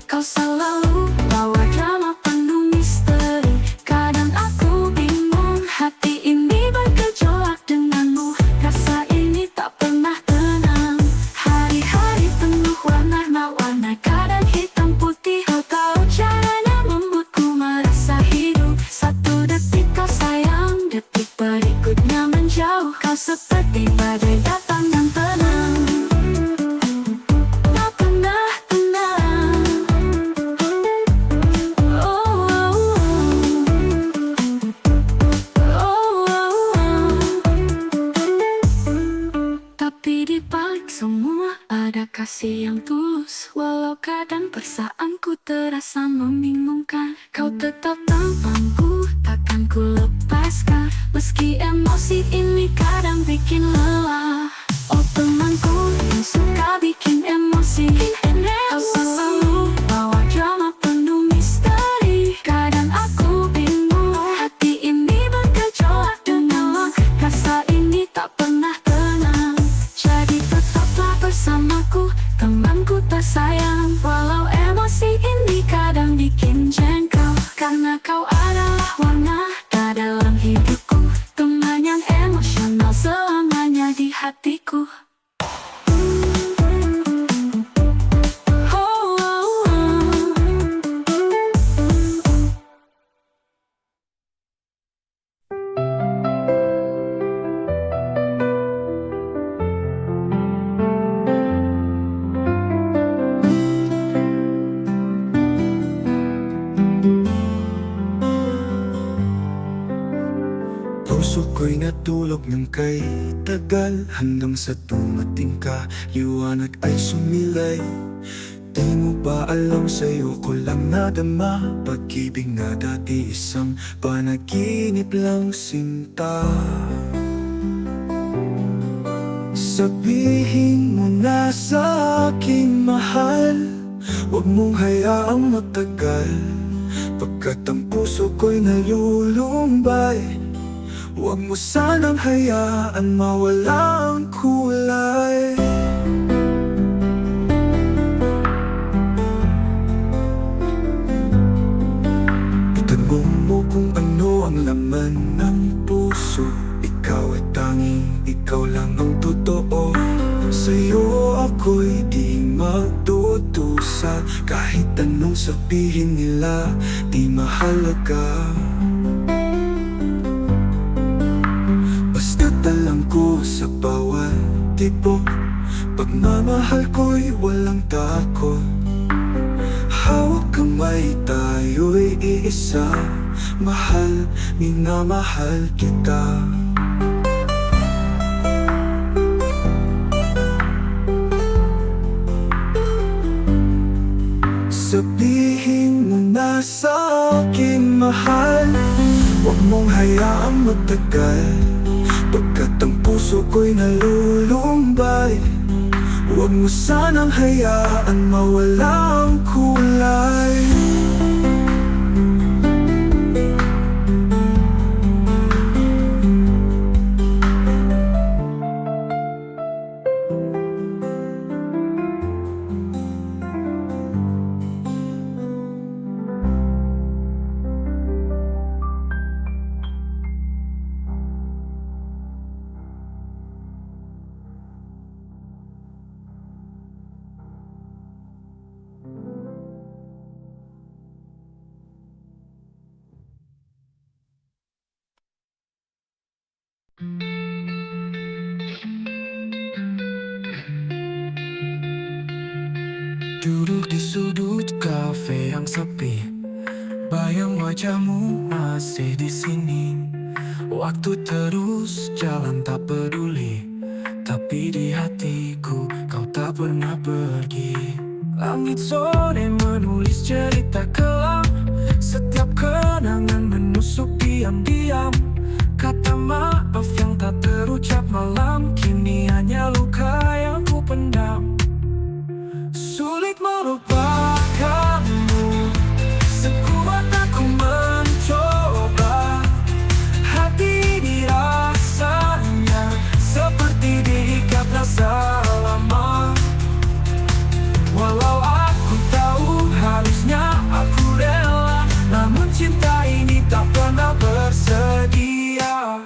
kau selalu bawa drama penuh misteri. Kadang aku bingung, hati ini bergejolak denganmu. Rasa ini tak pernah tenang. Hari-hari penuh warna-warna, kadang hitam putih. Kau tahu caranya membuatku merasa hidup. Satu detik kau sayang, detik berikutnya menjauh. Kau seperti badai datang dan tenang. Tak pernah tenang. Tapi di balik semua ada kasih yang tulus. Walau kadang perasaanku terasa membingungkan, kau tetap temanku, takkan ku lepaskan. Meski emosi ini kadang bikin lelah. Oh temanku yang suka bikin emosi, kau selalu bawa drama penuh misteri. Kadang aku bingung, hati ini bergejolak denganmu. Rasa ini tak pernah tenang. Jadi tetaplah bersamaku, temanku tersayang. Walau emosi ini kadang bikin jengkel, karena kau adalah warna dalam hidupku. Teman yang emosional selamanya di hatiku. Oh, oh, oh. Puso ko'y natulog ng kay tagal, hanggang sa dumating ka, liwanag ay sumilay. Di mo ba alam, sa'yo ko lang nadama, pag-ibig na dati isang panaginip lang sinta. Sabihin mo na sa aking mahal, huwag mong hayaang matagal, pagkat ang puso ko'y nalulumbay. Huwag mo sanang hayaan mawala ang kulay. lang ang totoo. Sa'yo ako'y di magdudusa, kahit anong sabihin nila, di mahalaga. Basta't alam ko sa bawat tibok, pagmamahal ko'y walang takot. Hawak kamay, tayo'y iisa, mahal, minamahal kita. Sabihin mo na sa akin, mahal, huwag mong hayaang magtagal, pagkat ang puso ko'y nalulumbay. Huwag mo sanang hayaan mawala ang kulay. Duduk di sudut kafe yang sepi, bayang wajahmu masih di sini. Waktu terus jalan tak peduli, tapi di hatiku kau tak pernah pergi. Langit sore menulis cerita kelam, setiap kenangan menusuk diam-diam. Kata maaf yang tak terucap malam, kini hanya luka yang ku pendam. Sulit melupakanmu, sekuat aku mencoba. Hati ini rasanya seperti diikat rasa lama. Walau aku tahu harusnya aku rela, namun cinta ini tak pernah bersedia.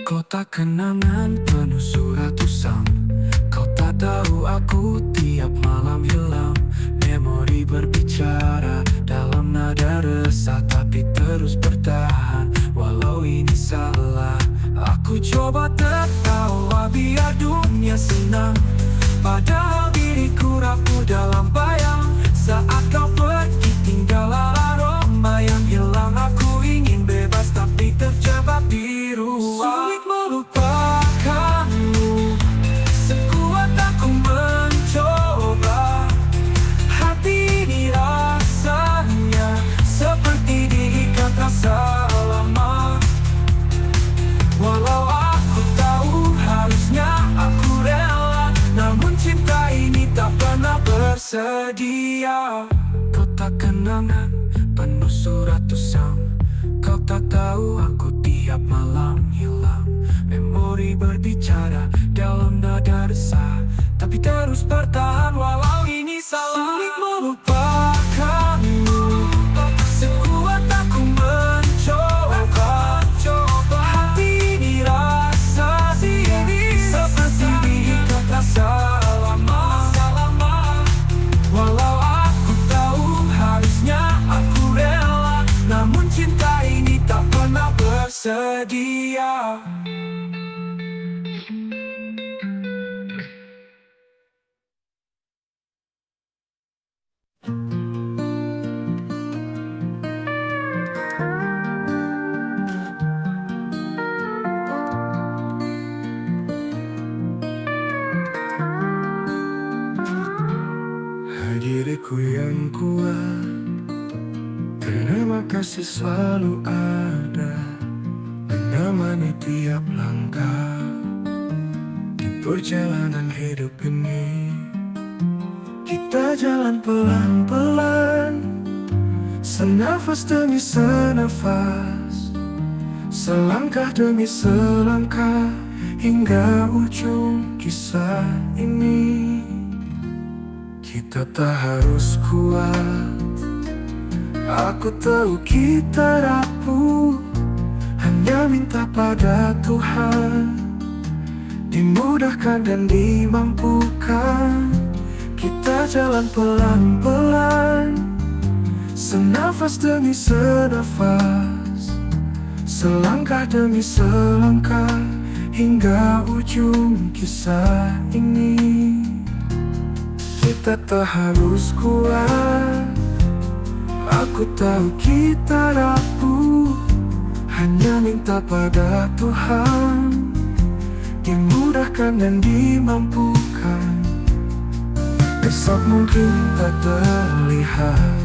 Kotak kenangan penuh surat usang, kau tak tahu aku tiap malam hilang. Memori berbicara dalam nada resah, tapi terus bertahan walau ini salah. Aku coba tertawa biar dunia senang, padahal diriku rapuh dalam bayang. Saat kau pergi tinggal aroma yang hilang. Aku ingin bebas tapi terjebak di ruang. Sulit melupakanmu, sekuat aku mencoba. Hati ini rasanya seperti diikat rasa lama. Walau aku tahu harusnya aku rela, namun cinta ini tak pernah bersedia. Kotak kenangan penuh surat usang, kau tak tahu aku tiap malam hilang. Memori berbicara dalam nada resah, tapi terus bertahan walau ini salah. Sulit melupakanmu, sekuat aku mencoba. Hati ini rasa seperti diikat rasa lama. Walau aku tahu harusnya aku rela, namun cinta ini tak pernah bersedia. Diriku yang kuat, terima kasih selalu ada, menemani tiap langkah di perjalanan hidup ini. Kita jalan pelan-pelan, senafas demi senafas, selangkah demi selangkah, hingga ujung kisah ini. Kita tak harus kuat, aku tahu kita rapuh, hanya hanya minta pada Tuhan, dimudahkan dan dimampukan. Kita jalan pelan-pelan, senafas demi senafas, selangkah demi selangkah, hingga ujung kisah ini. Kita tak harus kuat, aku tahu kita rapuh, hanya minta pada Tuhan, dimudahkan dan dimampukan. Besok mungkin tak terlihat,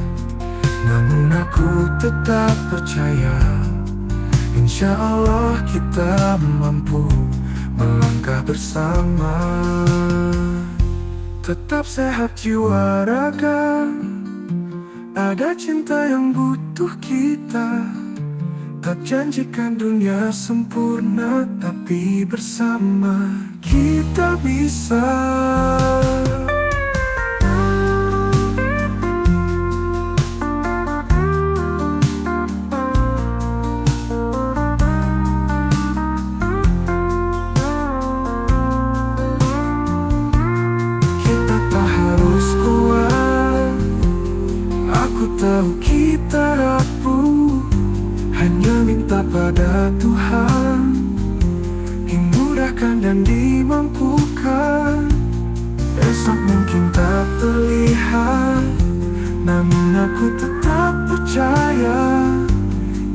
namun aku tetap percaya, insya Allah kita mampu melangkah bersama. Tetap sehat jiwa raga, ada cinta yang butuh kita. Tak janjikan dunia sempurna, tapi bersama kita bisa. Kita tak harus kuat, aku tahu kita rapuh, hanya minta pada Tuhan, dimudahkan dan dimampukan. Esok mungkin tak terlihat, namun aku tetap percaya,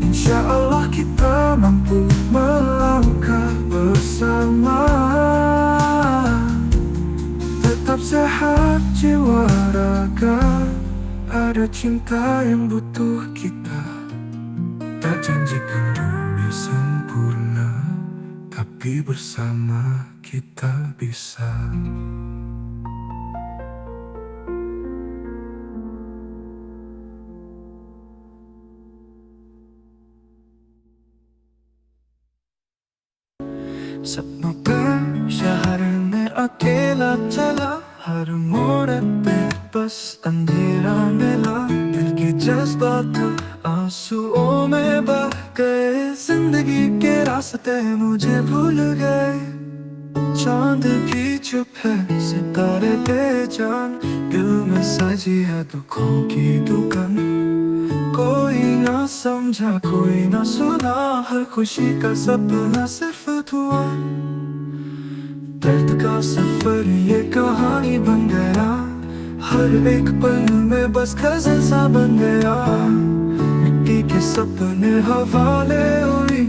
insya Allah kita mampu melangkah bersama. Tetap sehat jiwa raga, ada cinta yang butuh kita. Tak janjikan dunia sempurna, tapi bersama kita bisa. सपनों पे शहर में अकेला चला, हर मोड़ पे बस अंधेरा मिला। दिल के जज्बात आंसुओं में बह गए, जिंदगी के रास्ते मुझे भूल गए। चांद भी चुप है, सितारे बेजान, दिल में सजी है दुखों की दुकान। कोई ना समझा, कोई ना सुना, हर खुशी का सपना सिर्फ धुआ। दर्द का सफर ये कहानी बन गया, हर एक पल में बस गजल सा बन गया। मिट्टी के सपने हवाले उड़ी,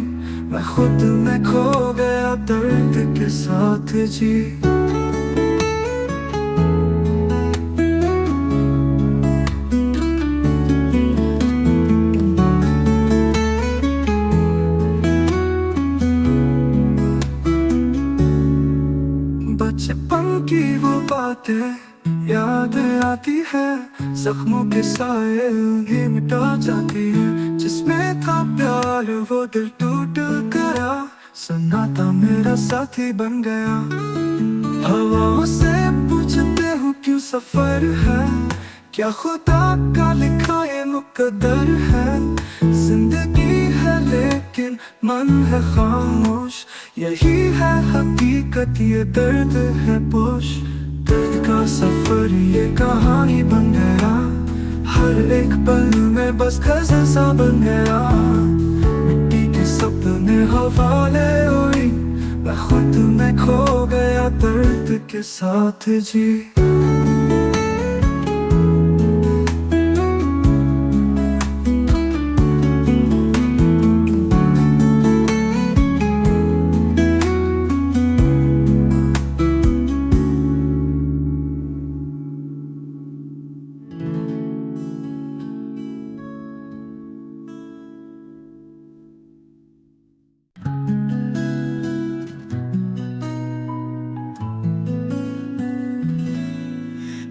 मैं खुद में खो गया दर्द के साथ जी। बचपन की वो बातें याद आती है, जख्मों के साए उन्हें मिटा जाती है। जिसमें था प्यार वो दिल टूट गया, सन्नाटा मेरा साथी बन गया। हवाओं से पूछते हूँ क्यों सफर है, क्या खुदा का लिखा ये मुकद्दर है। जिंदगी है लेकिन मन है खामोश, यही है हकीकत ये दर्द है पोश। दर्द का सफर ये कहानी बन गया, हर एक पल में बस गजल सा बन गया। मिट्टी के सपने हवाले उड़ी, मैं खुद में खो गया दर्द के साथ जी।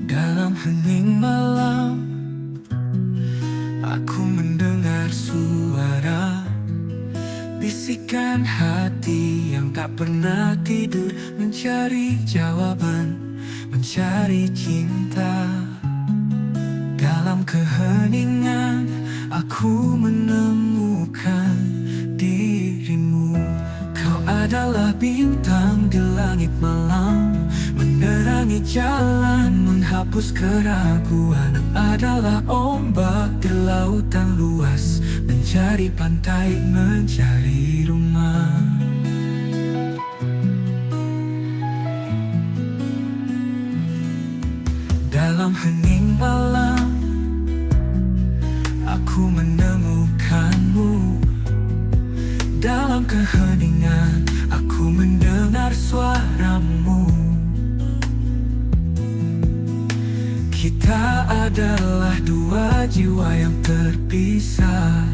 Dalam hening malam, aku mendengar suara bisikan hati yang tak pernah tidur, mencari jawaban, mencari cinta. Dalam keheningan, aku menemukan dirimu. adalah bintang di langit malam, menerangi jalan, menghapus keraguan. Adalah ombak di lautan luas, mencari pantai, mencari rumah. Dalam hening malam, aku menemukanmu. Dalam keheningan, aku mendengar suaramu. Kita adalah dua jiwa yang terpisah,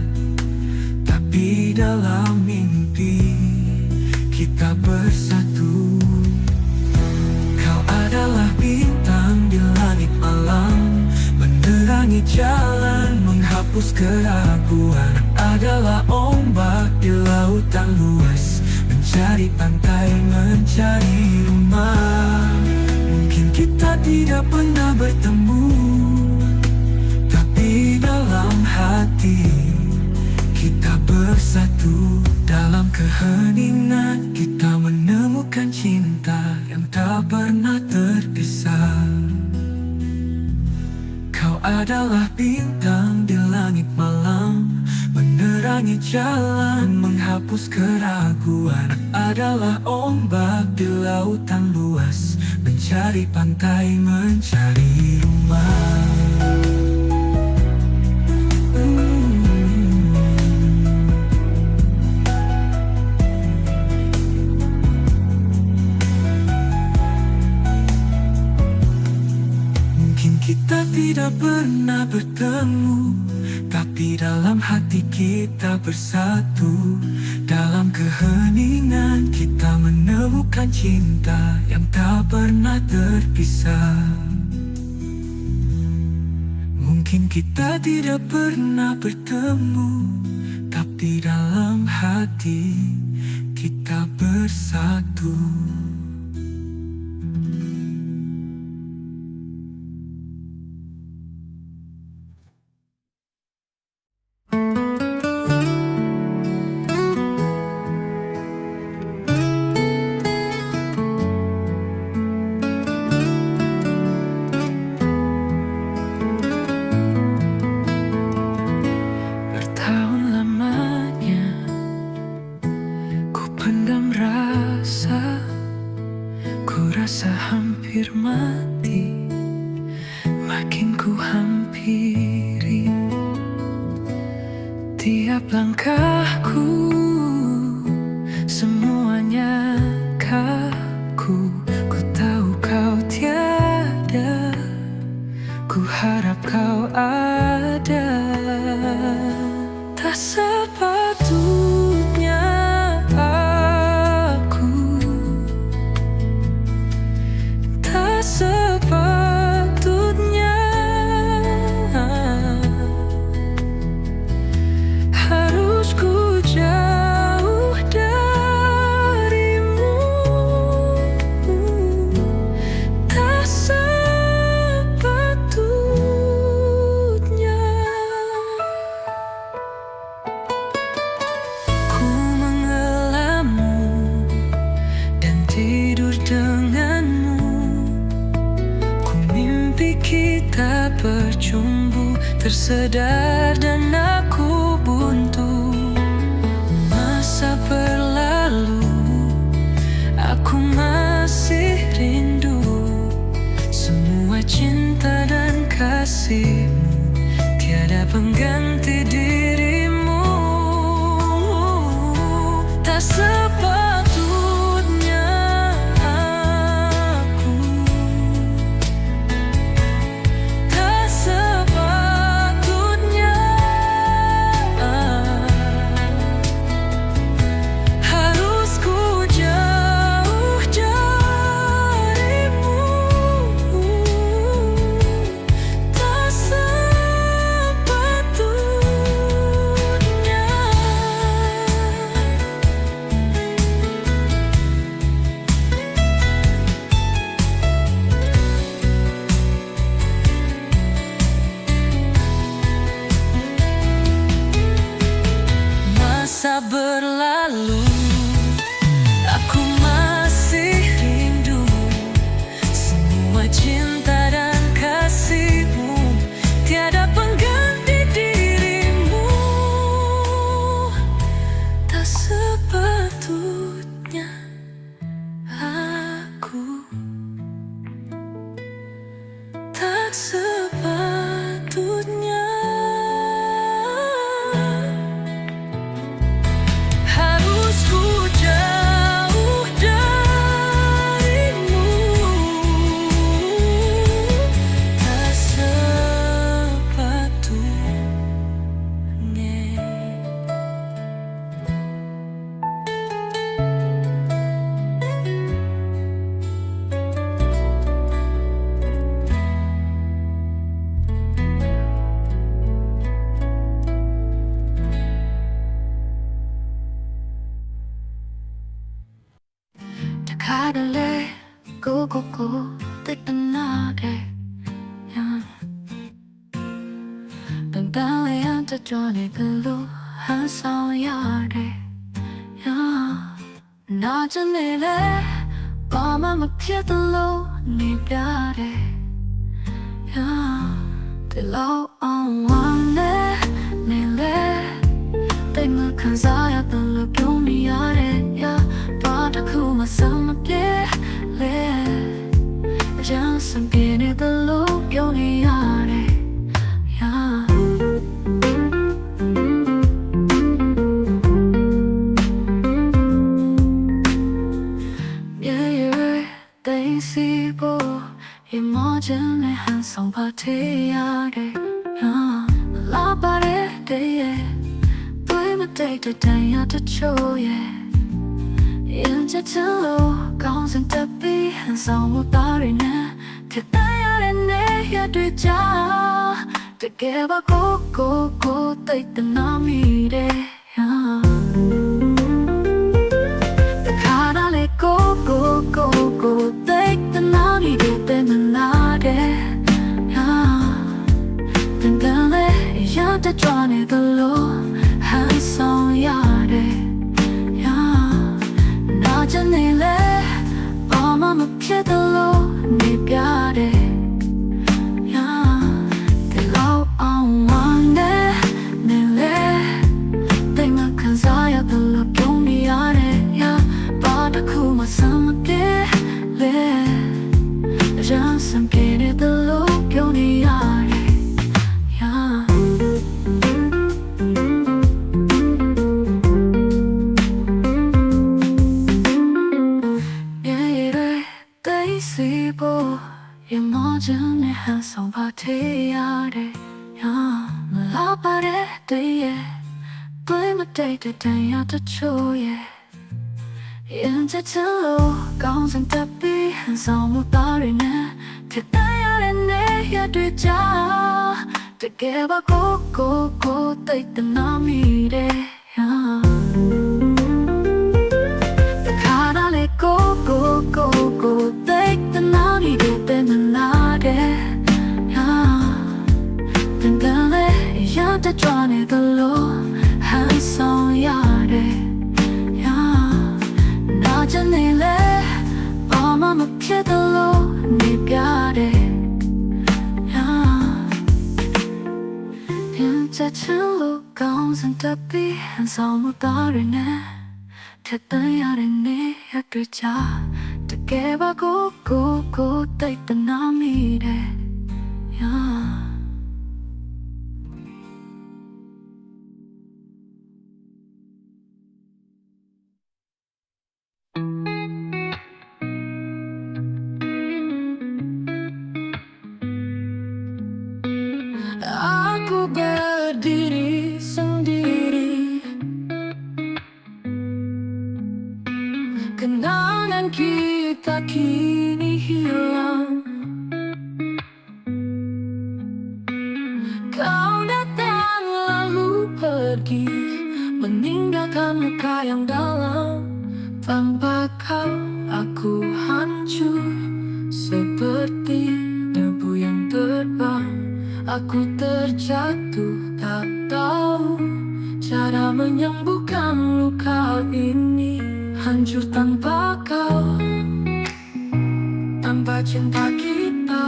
tapi dalam mimpi kita bersatu. Kau adalah bintang di langit malam, menerangi jalan, menghapus keraguan. Adalah ombak di lautan luas, mencari pantai, mencari rumah. Mungkin kita tidak pernah bertemu, tapi dalam hati kita bersatu. Dalam keheningan kita menemukan cinta yang tak pernah terpisah. Kau adalah bintang di langit malam, menerangi jalan, menghapus keraguan. Adalah ombak di lautan luas, mencari pantai, mencari rumah. Mungkin kita tidak pernah bertemu, tapi dalam hati kita bersatu. Dalam keheningan kita menemukan cinta yang tak pernah terpisah. Mungkin kita tidak pernah bertemu, tapi dalam hati kita bersatu. Bertahun lamanya ku pendam rasa, ku rasa hampir mati. Makin ku hampiri tiap langkahku, semuanya kaku. Ku tahu kau tiada, ku harap kau ada. Tak sepatutnya aku, tak sepatutnya harus ku jauh darimu. Tak sepatutnya ku mengelakmu dan tidur denganmu. Ku mimpi kita bercumbu, tersedar dan aku buntu. Masa berlalu, aku masih rindu semua cinta dan kasihmu. Tiada pengganti dirimu. Tak sepatutnya aku, tak sepatutnya Kadale go go go Titanade Dan yang terjadi dulu Hansal yade Na janele Mama makiatalo ni biade Tilo on wane Nile Tinggalkan saya terlebih niade Padaku masa le Jangan sampai terlebih niade Sibo Imagine han song party yare La pare de Tôi mà day to day ya to show yeah In cha chalo Gong sang tapi han song mo pare na Thế ta yare ne ya đuôi cha Te ke ba go tay ta na mi de Te kada le go Take the naughty dip in the night Then gale ya te johnny the low Han song yade Na janile Mama mukhe the low Ni pyade Te low on one day Nile Tinggalkan saya the low Yung yade Padaku masama Jangan sampai terluput niade Nyere tay sibo Imagine han song party yade La pare de Tôi mà day to day ya to show yeah In cha chalo Gong sang tapi han song mo pare na Thế ta yare ne ya đuôi cha Te ke ba go tay ta na mi de Te kada le go tay ta na mi de te na de Then gale ya te johnny the low Han song yare Na janile Mama makiatalo ni pyade Những cha chalo Gong sang tapi Han song mo pare na Thế ta yare ne ya đuôi cha Te ke ba go tay ta na mi de Aku berdiri sendiri Kenangan kita kini hilang Kau datang lalu pergi Meninggalkan luka yang dalam Tanpa kau aku hancur Seperti debu yang terbang Aku terjatuh tak tahu Cara menyembuhkan luka ini Hancur tanpa kau Tanpa cinta kita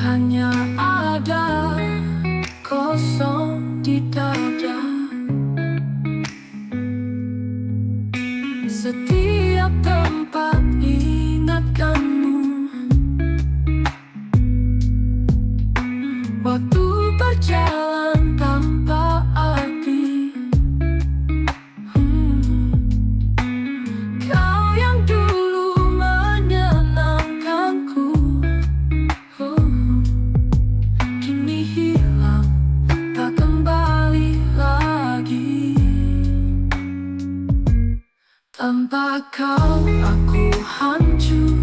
Hanya ada kosong di dada Setiap tempat ingatkanmu Waktu berjalan tanpa arti Kau yang dulu menyenangkanku Kini hilang, tak kembali lagi Tanpa kau aku hancur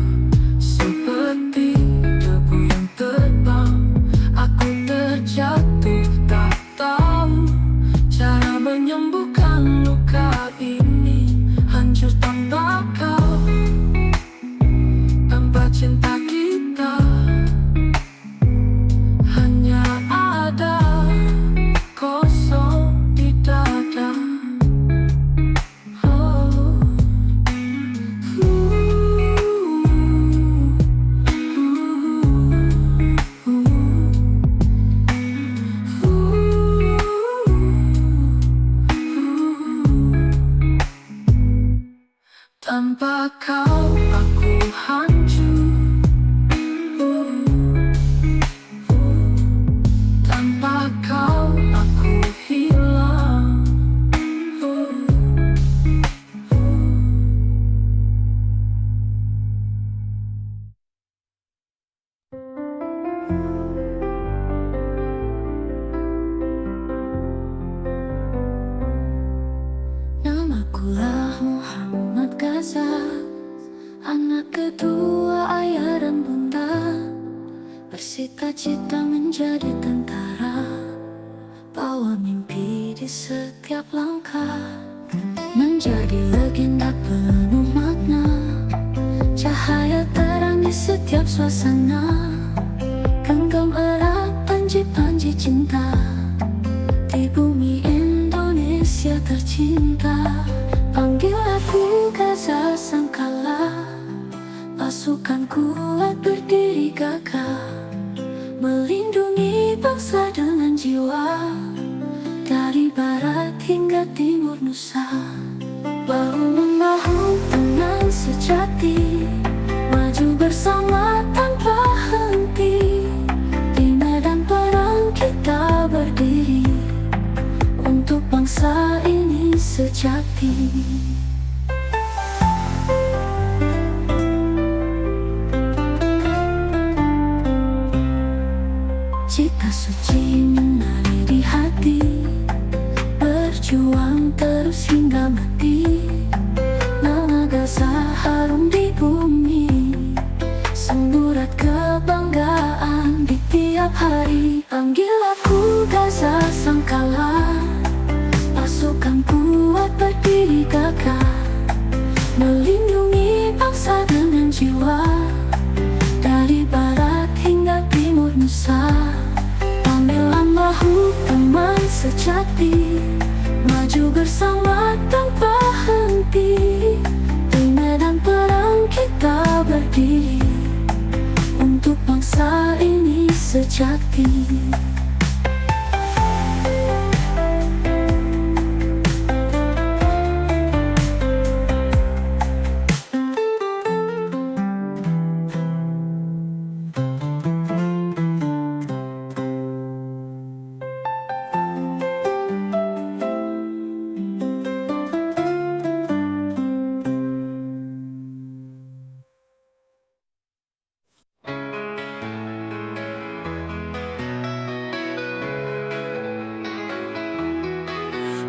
Seperti debu yang terbang Aku terjatuh tak tahu Cara menyembuhkan luka ini Hancur tanpa Tanpa kau aku hancur. Tanpa kau aku hilang. Namakulah Muhammad Gaza, anak kedua ayah dan bunda, bersita-cita menjadi tentara, bawa mimpi di setiap langkah, menjadi legenda penuh makna, cahaya terang di setiap suasana, genggam erat panji-panji cinta di bumi Indonesia tercinta. Panggil aku Gaza Sangkala, pasukan kuat berdiri gagah, melindungi bangsa dengan jiwa, dari barat hingga timur Nusa. Bahu-membahu teman sejati, maju bersama tanpa henti, di medan perang kita berdiri, untuk bangsa ini sejati. Cita suci menari di hati, berjuang terus hingga mati. Nama Gaza harum di bumi, semburat kebanggaan di tiap hari. Panggil aku Gaza Sangkala, pasukan kuat berdiri gagah, melindungi bangsa dengan jiwa, dari barat hingga timur Nusa. Ambillah bahu teman sejati, maju bersama tanpa henti, di medan perang kita berdiri, untuk bangsa ini sejati.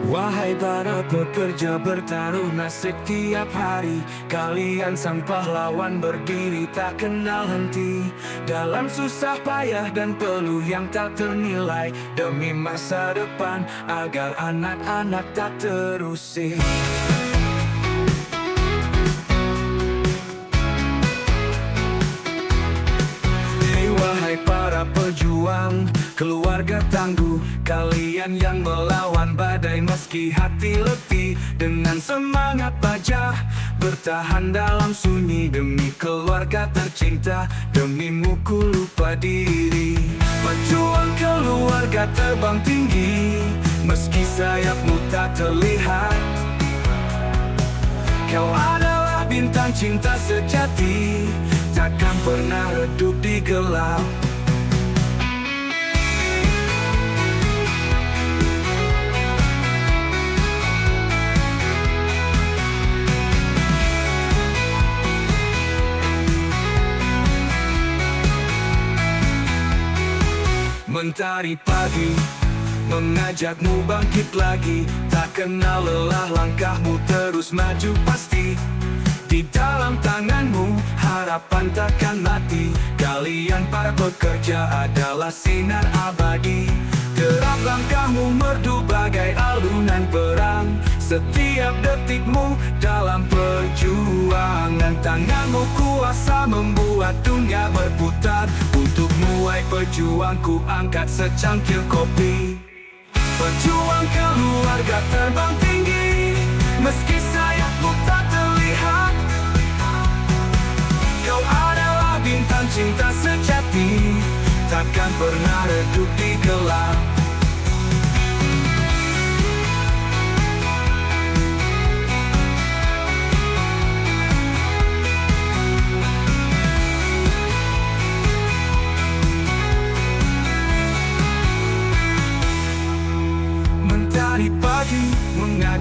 Wahai para pekerja bertaruh nasib tiap hari, kalian sang pahlawan berdiri tak kenal henti, dalam susah payah dan peluh yang tak ternilai, demi masa depan agar anak-anak tak terusik. Hei wahai para pejuang, keluarga tangguh, kalian yang melawan badai meski hati letih, dengan semangat baja bertahan dalam sunyi, demi keluarga tercinta, demimu ku lupa diri. Pejuang keluarga terbang tinggi, meski sayapmu tak terlihat, kau adalah bintang cinta sejati, takkan pernah redup di gelap. Mentari pagi mengajakmu bangkit lagi, tak kenal lelah langkahmu terus maju pasti. Di dalam tanganmu harapan takkan mati, kalian para pekerja adalah sinar abadi. Derap langkahmu merdu bagai alunan perang, setiap detikmu dalam perjuangan. Tanganmu kuasa membuat dunia berputar, untuk muai pejuangku angkat secangkir kopi. Pejuang keluarga terbang tinggi, meski sayapmu tak terlihat, kau adalah bintang cinta sejati, takkan pernah redup di gelap.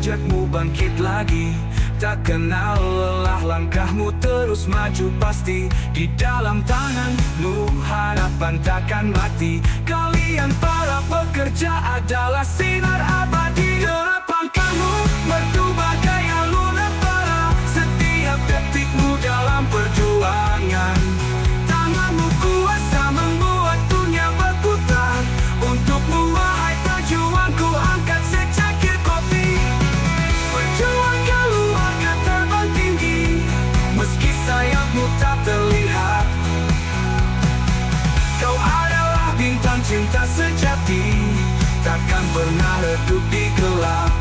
mengajakmu bangkit lagi. Tak kenal lelah, langkahmu terus maju pasti. Di dalam tanganmu harapan takkan mati. Kalian para pekerja adalah sinar abadi. Harapan kamu merdu bagai alunan bara. Setiap detikmu dalam perjuangan. Tanganmu kuasa membuat dunia berputar. Untukmu wahai pejuangku, angkat secangkir kopi. Perjuang keluarga terbang tinggi, meski sayapmu tak terlihat. Kau adalah bintang cinta sejati, takkan pernah redup di gelap.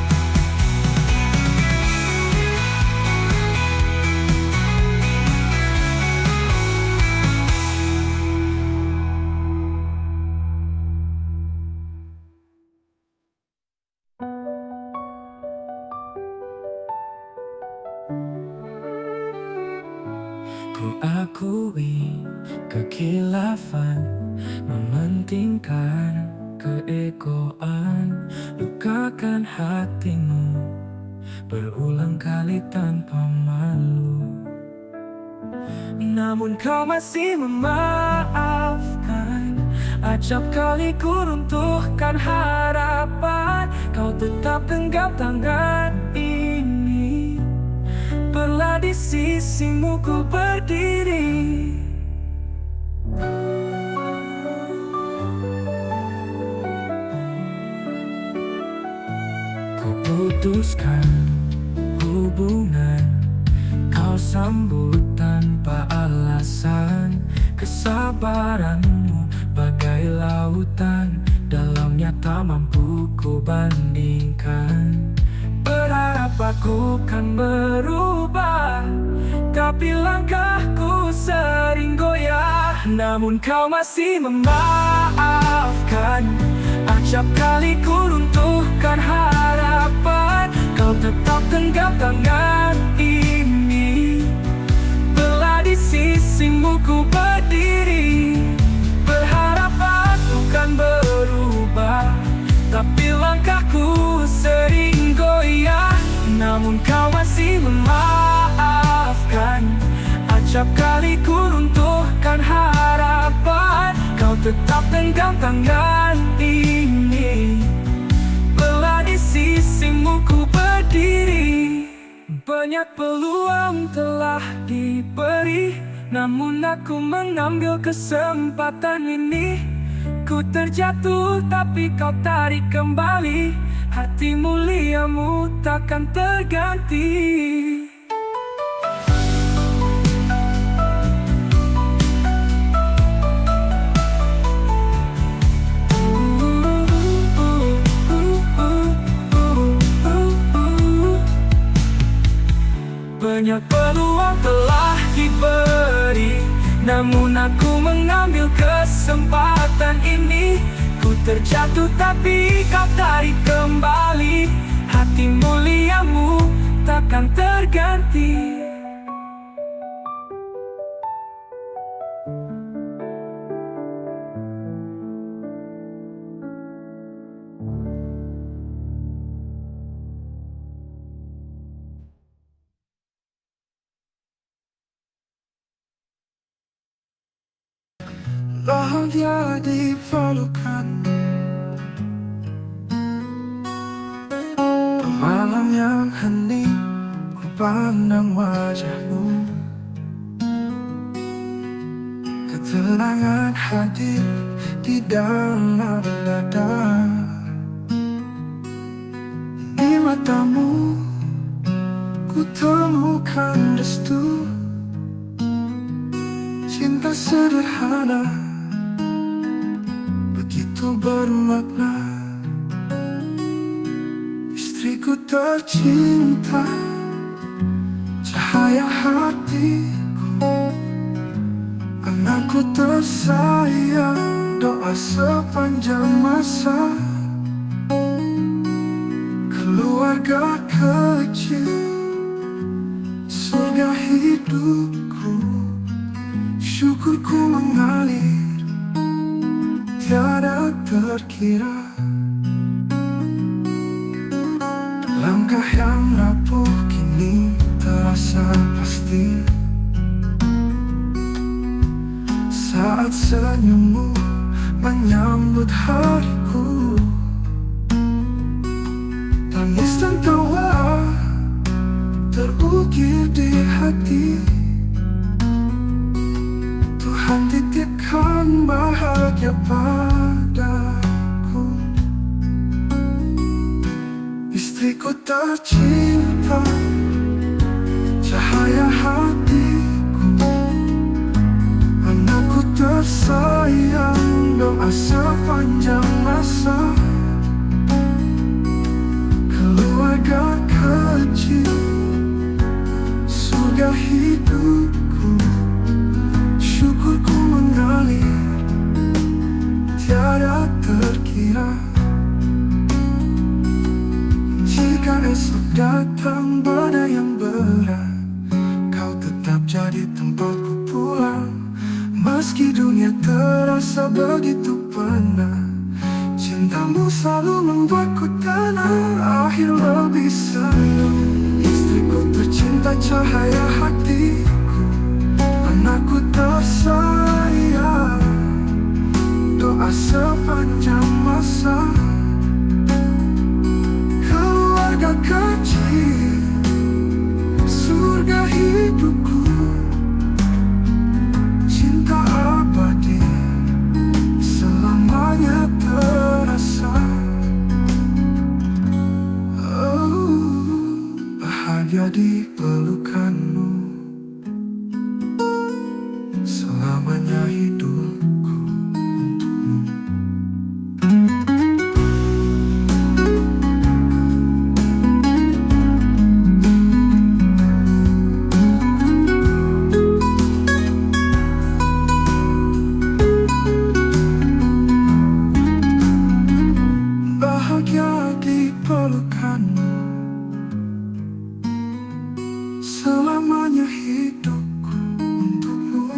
Ku akui kekilafan, mementingkan keegoan, lukakan hatimu berulang kali tanpa malu. Namun kau masih memaafkan. Acap kali ku runtuhkan harapan, kau tetap genggam tangan ini. Perlah di sisimu ku berdiri. Ku putuskan hubungan, kau sambut tanpa alasan. Kesabaranmu bagai lautan, dalamnya tak mampu ku bandingkan. Berharap aku kan berubah, tapi langkahku sering goyah. Namun kau masih memaafkan. Acap kali ku runtuhkan harapan, kau tetap genggam tangan ini. Belah di sisimu ku berdiri. Berharap aku kan berubah, tapi langkahku sering goyah. Namun kau masih memaafkan. Acap kali ku runtuhkan harapan, kau tetap genggam tangan ini. Belah di sisimu ku berdiri. Banyak peluang telah diberi, namun aku mengambil kesempatan ini. Ku terjatuh tapi kau tarik kembali. Hati muliamu takkan terganti. Banyak peluang telah diberi, namun aku mengambil kesempatan ini. Ku terjatuh tapi kau tarik kembali. Hati muliamu takkan terganti. Bahagia diperlukan. Malam yang hening, ku pandang wajahmu. Ketenangan hadir di dalam dada. Di matamu ku temukan restu. Cinta sederhana begitu bermakna. Istriku tercinta, cahaya hatiku, anakku tersayang, doa sepanjang masa. Keluarga kecil, surga hidupku, syukurku mengalir tiada terkira. Langkah yang hati. Tuhan titipkan bahagia padaku, istriku tercinta, cahaya hatiku, anakku tersayang, doa sepanjang masa, keluarga kecil, surga hidupku. Syukurku mengalir tiada terkira. Jika esok datang badai yang berat, kau tetap jadi tempatku pulang. Meski dunia terasa begitu penat, cintamu selalu membuatku tenang. Akhir lebih senang, istriku tercinta, cahaya hatiku, anakku tersayang, doa sepanjang masa, keluarga kecil, surga hidupku, cinta abadi selamanya terasa. Oh, bahagia di pelukanmu, selamanya hidupku untukmu. Bahagia di pelukanmu, selamanya hidupku untukmu.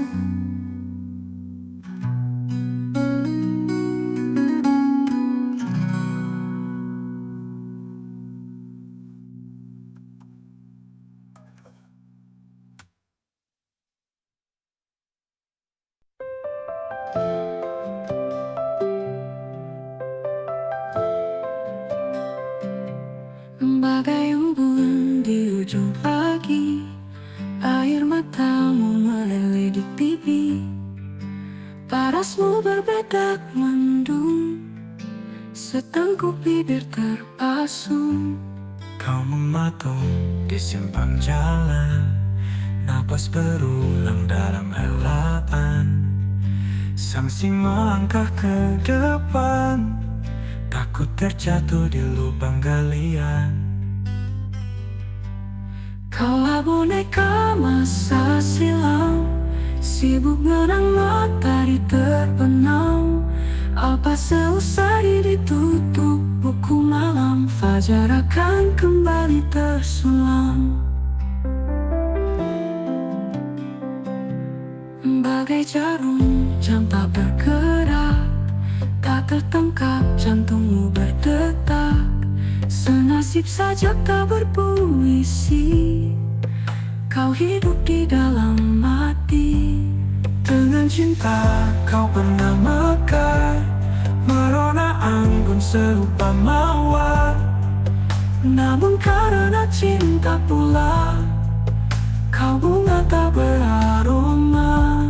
Bagai embun di ujung pagi, air matamu meleleh di pipi. Parasmu berbedak mendung, setengkup bibir terpasung. Kau mematung di simpang jalan, napas berulang dalam helapan. Sangsi melangkah ke depan, takut terjatuh di lubang galian. Kaulah boneka masa silam, sibuk menang matahari terbenam. Apa seusai ditutup buku malam, fajar akan kembali tersulam. Bagai jarum jam tak bergerak, tak tertangkap jantungmu berdetak. Senasib saja tak berpuisi, kau hidup di dalam mati. Dengan cinta kau pernah mekar, merona anggun serupa mawar. Namun karena cinta pula, kau bunga tak beraroma.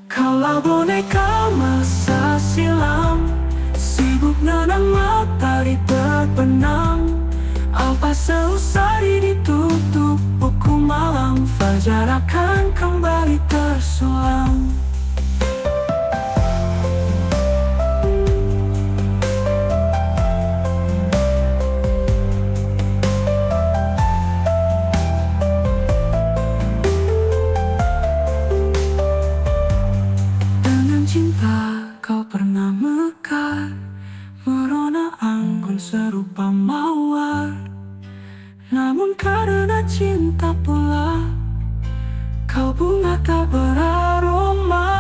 Kaulah boneka masa silam, sibuk menang matahari terbenam. Apa seusai ditutup buku malam, fajar akan kembali tersulam. Dengan cinta kau pernah mekar, merona anggun serupa mawar. Namun karena cinta pula, kau bunga tak beraroma.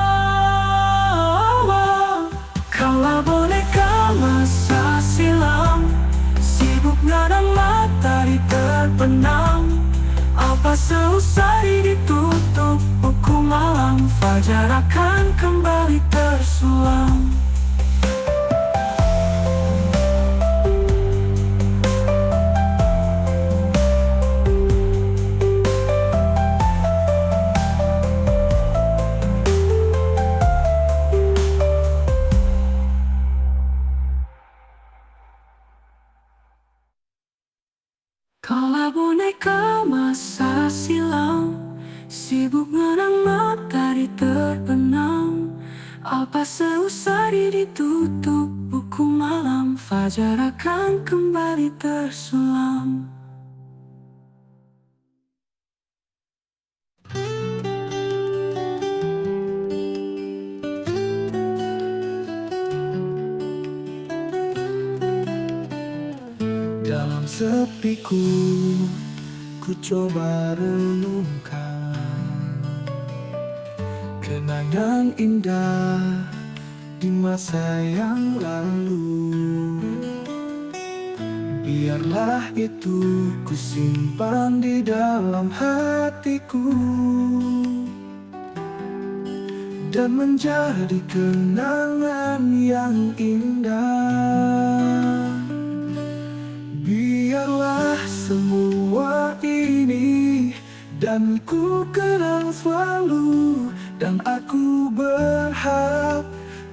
Kaulah boneka masa silam, sibuk menang matahari terbenam. Apa seusai ditutup buku malam, fajar akan kembali tersulam. sibuk menang matahari terbenam. Apa seusai ditutup buku malam, fajar akan kembali tersulam. Dalam sepiku, ku coba renungkan kenangan indah di masa yang lalu. Biarlah itu ku simpan di dalam hatiku dan menjadi kenangan yang indah. Biarlah semua ini dan ku kenang selalu, dan aku berharap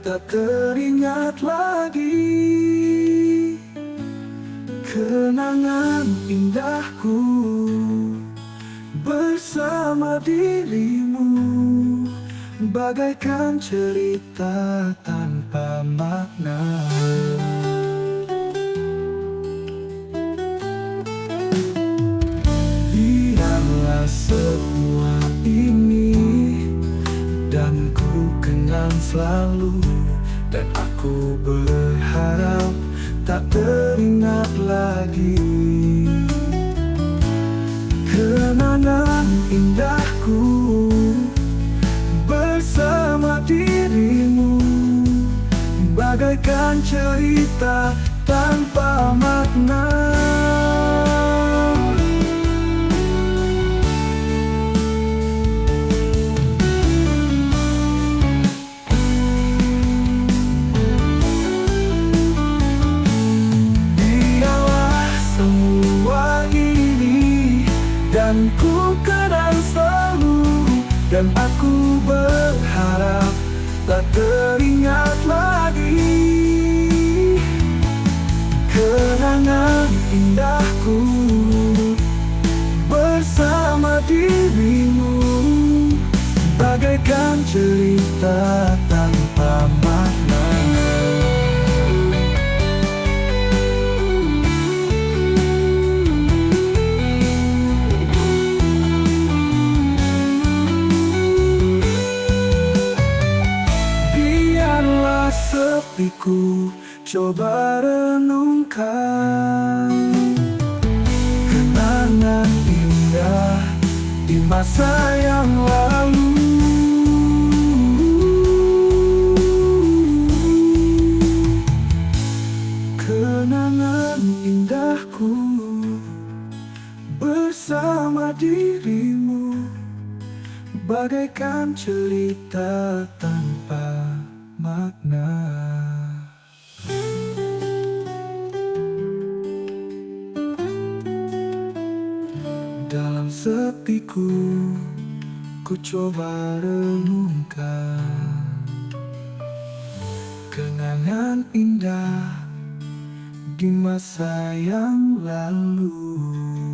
tak teringat lagi kenangan indahku bersama dirimu, bagaikan cerita tanpa makna. Biarlah semua ini dan ku kenang selalu, dan aku berharap tak teringat lagi kenangan indahku bersama dirimu, bagaikan cerita tanpa makna. Dan ku kenang selalu, dan aku berharap tak teringat lagi kenangan indahku bersama dirimu, bagaikan cerita tanpa makna. Sepiku coba renungkan kenangan indah di masa yang lalu. Kenangan indahku bersama dirimu, bagaikan cerita tanpa makna. Dalam sepiku, ku coba renungkan kenangan indah di masa yang lalu.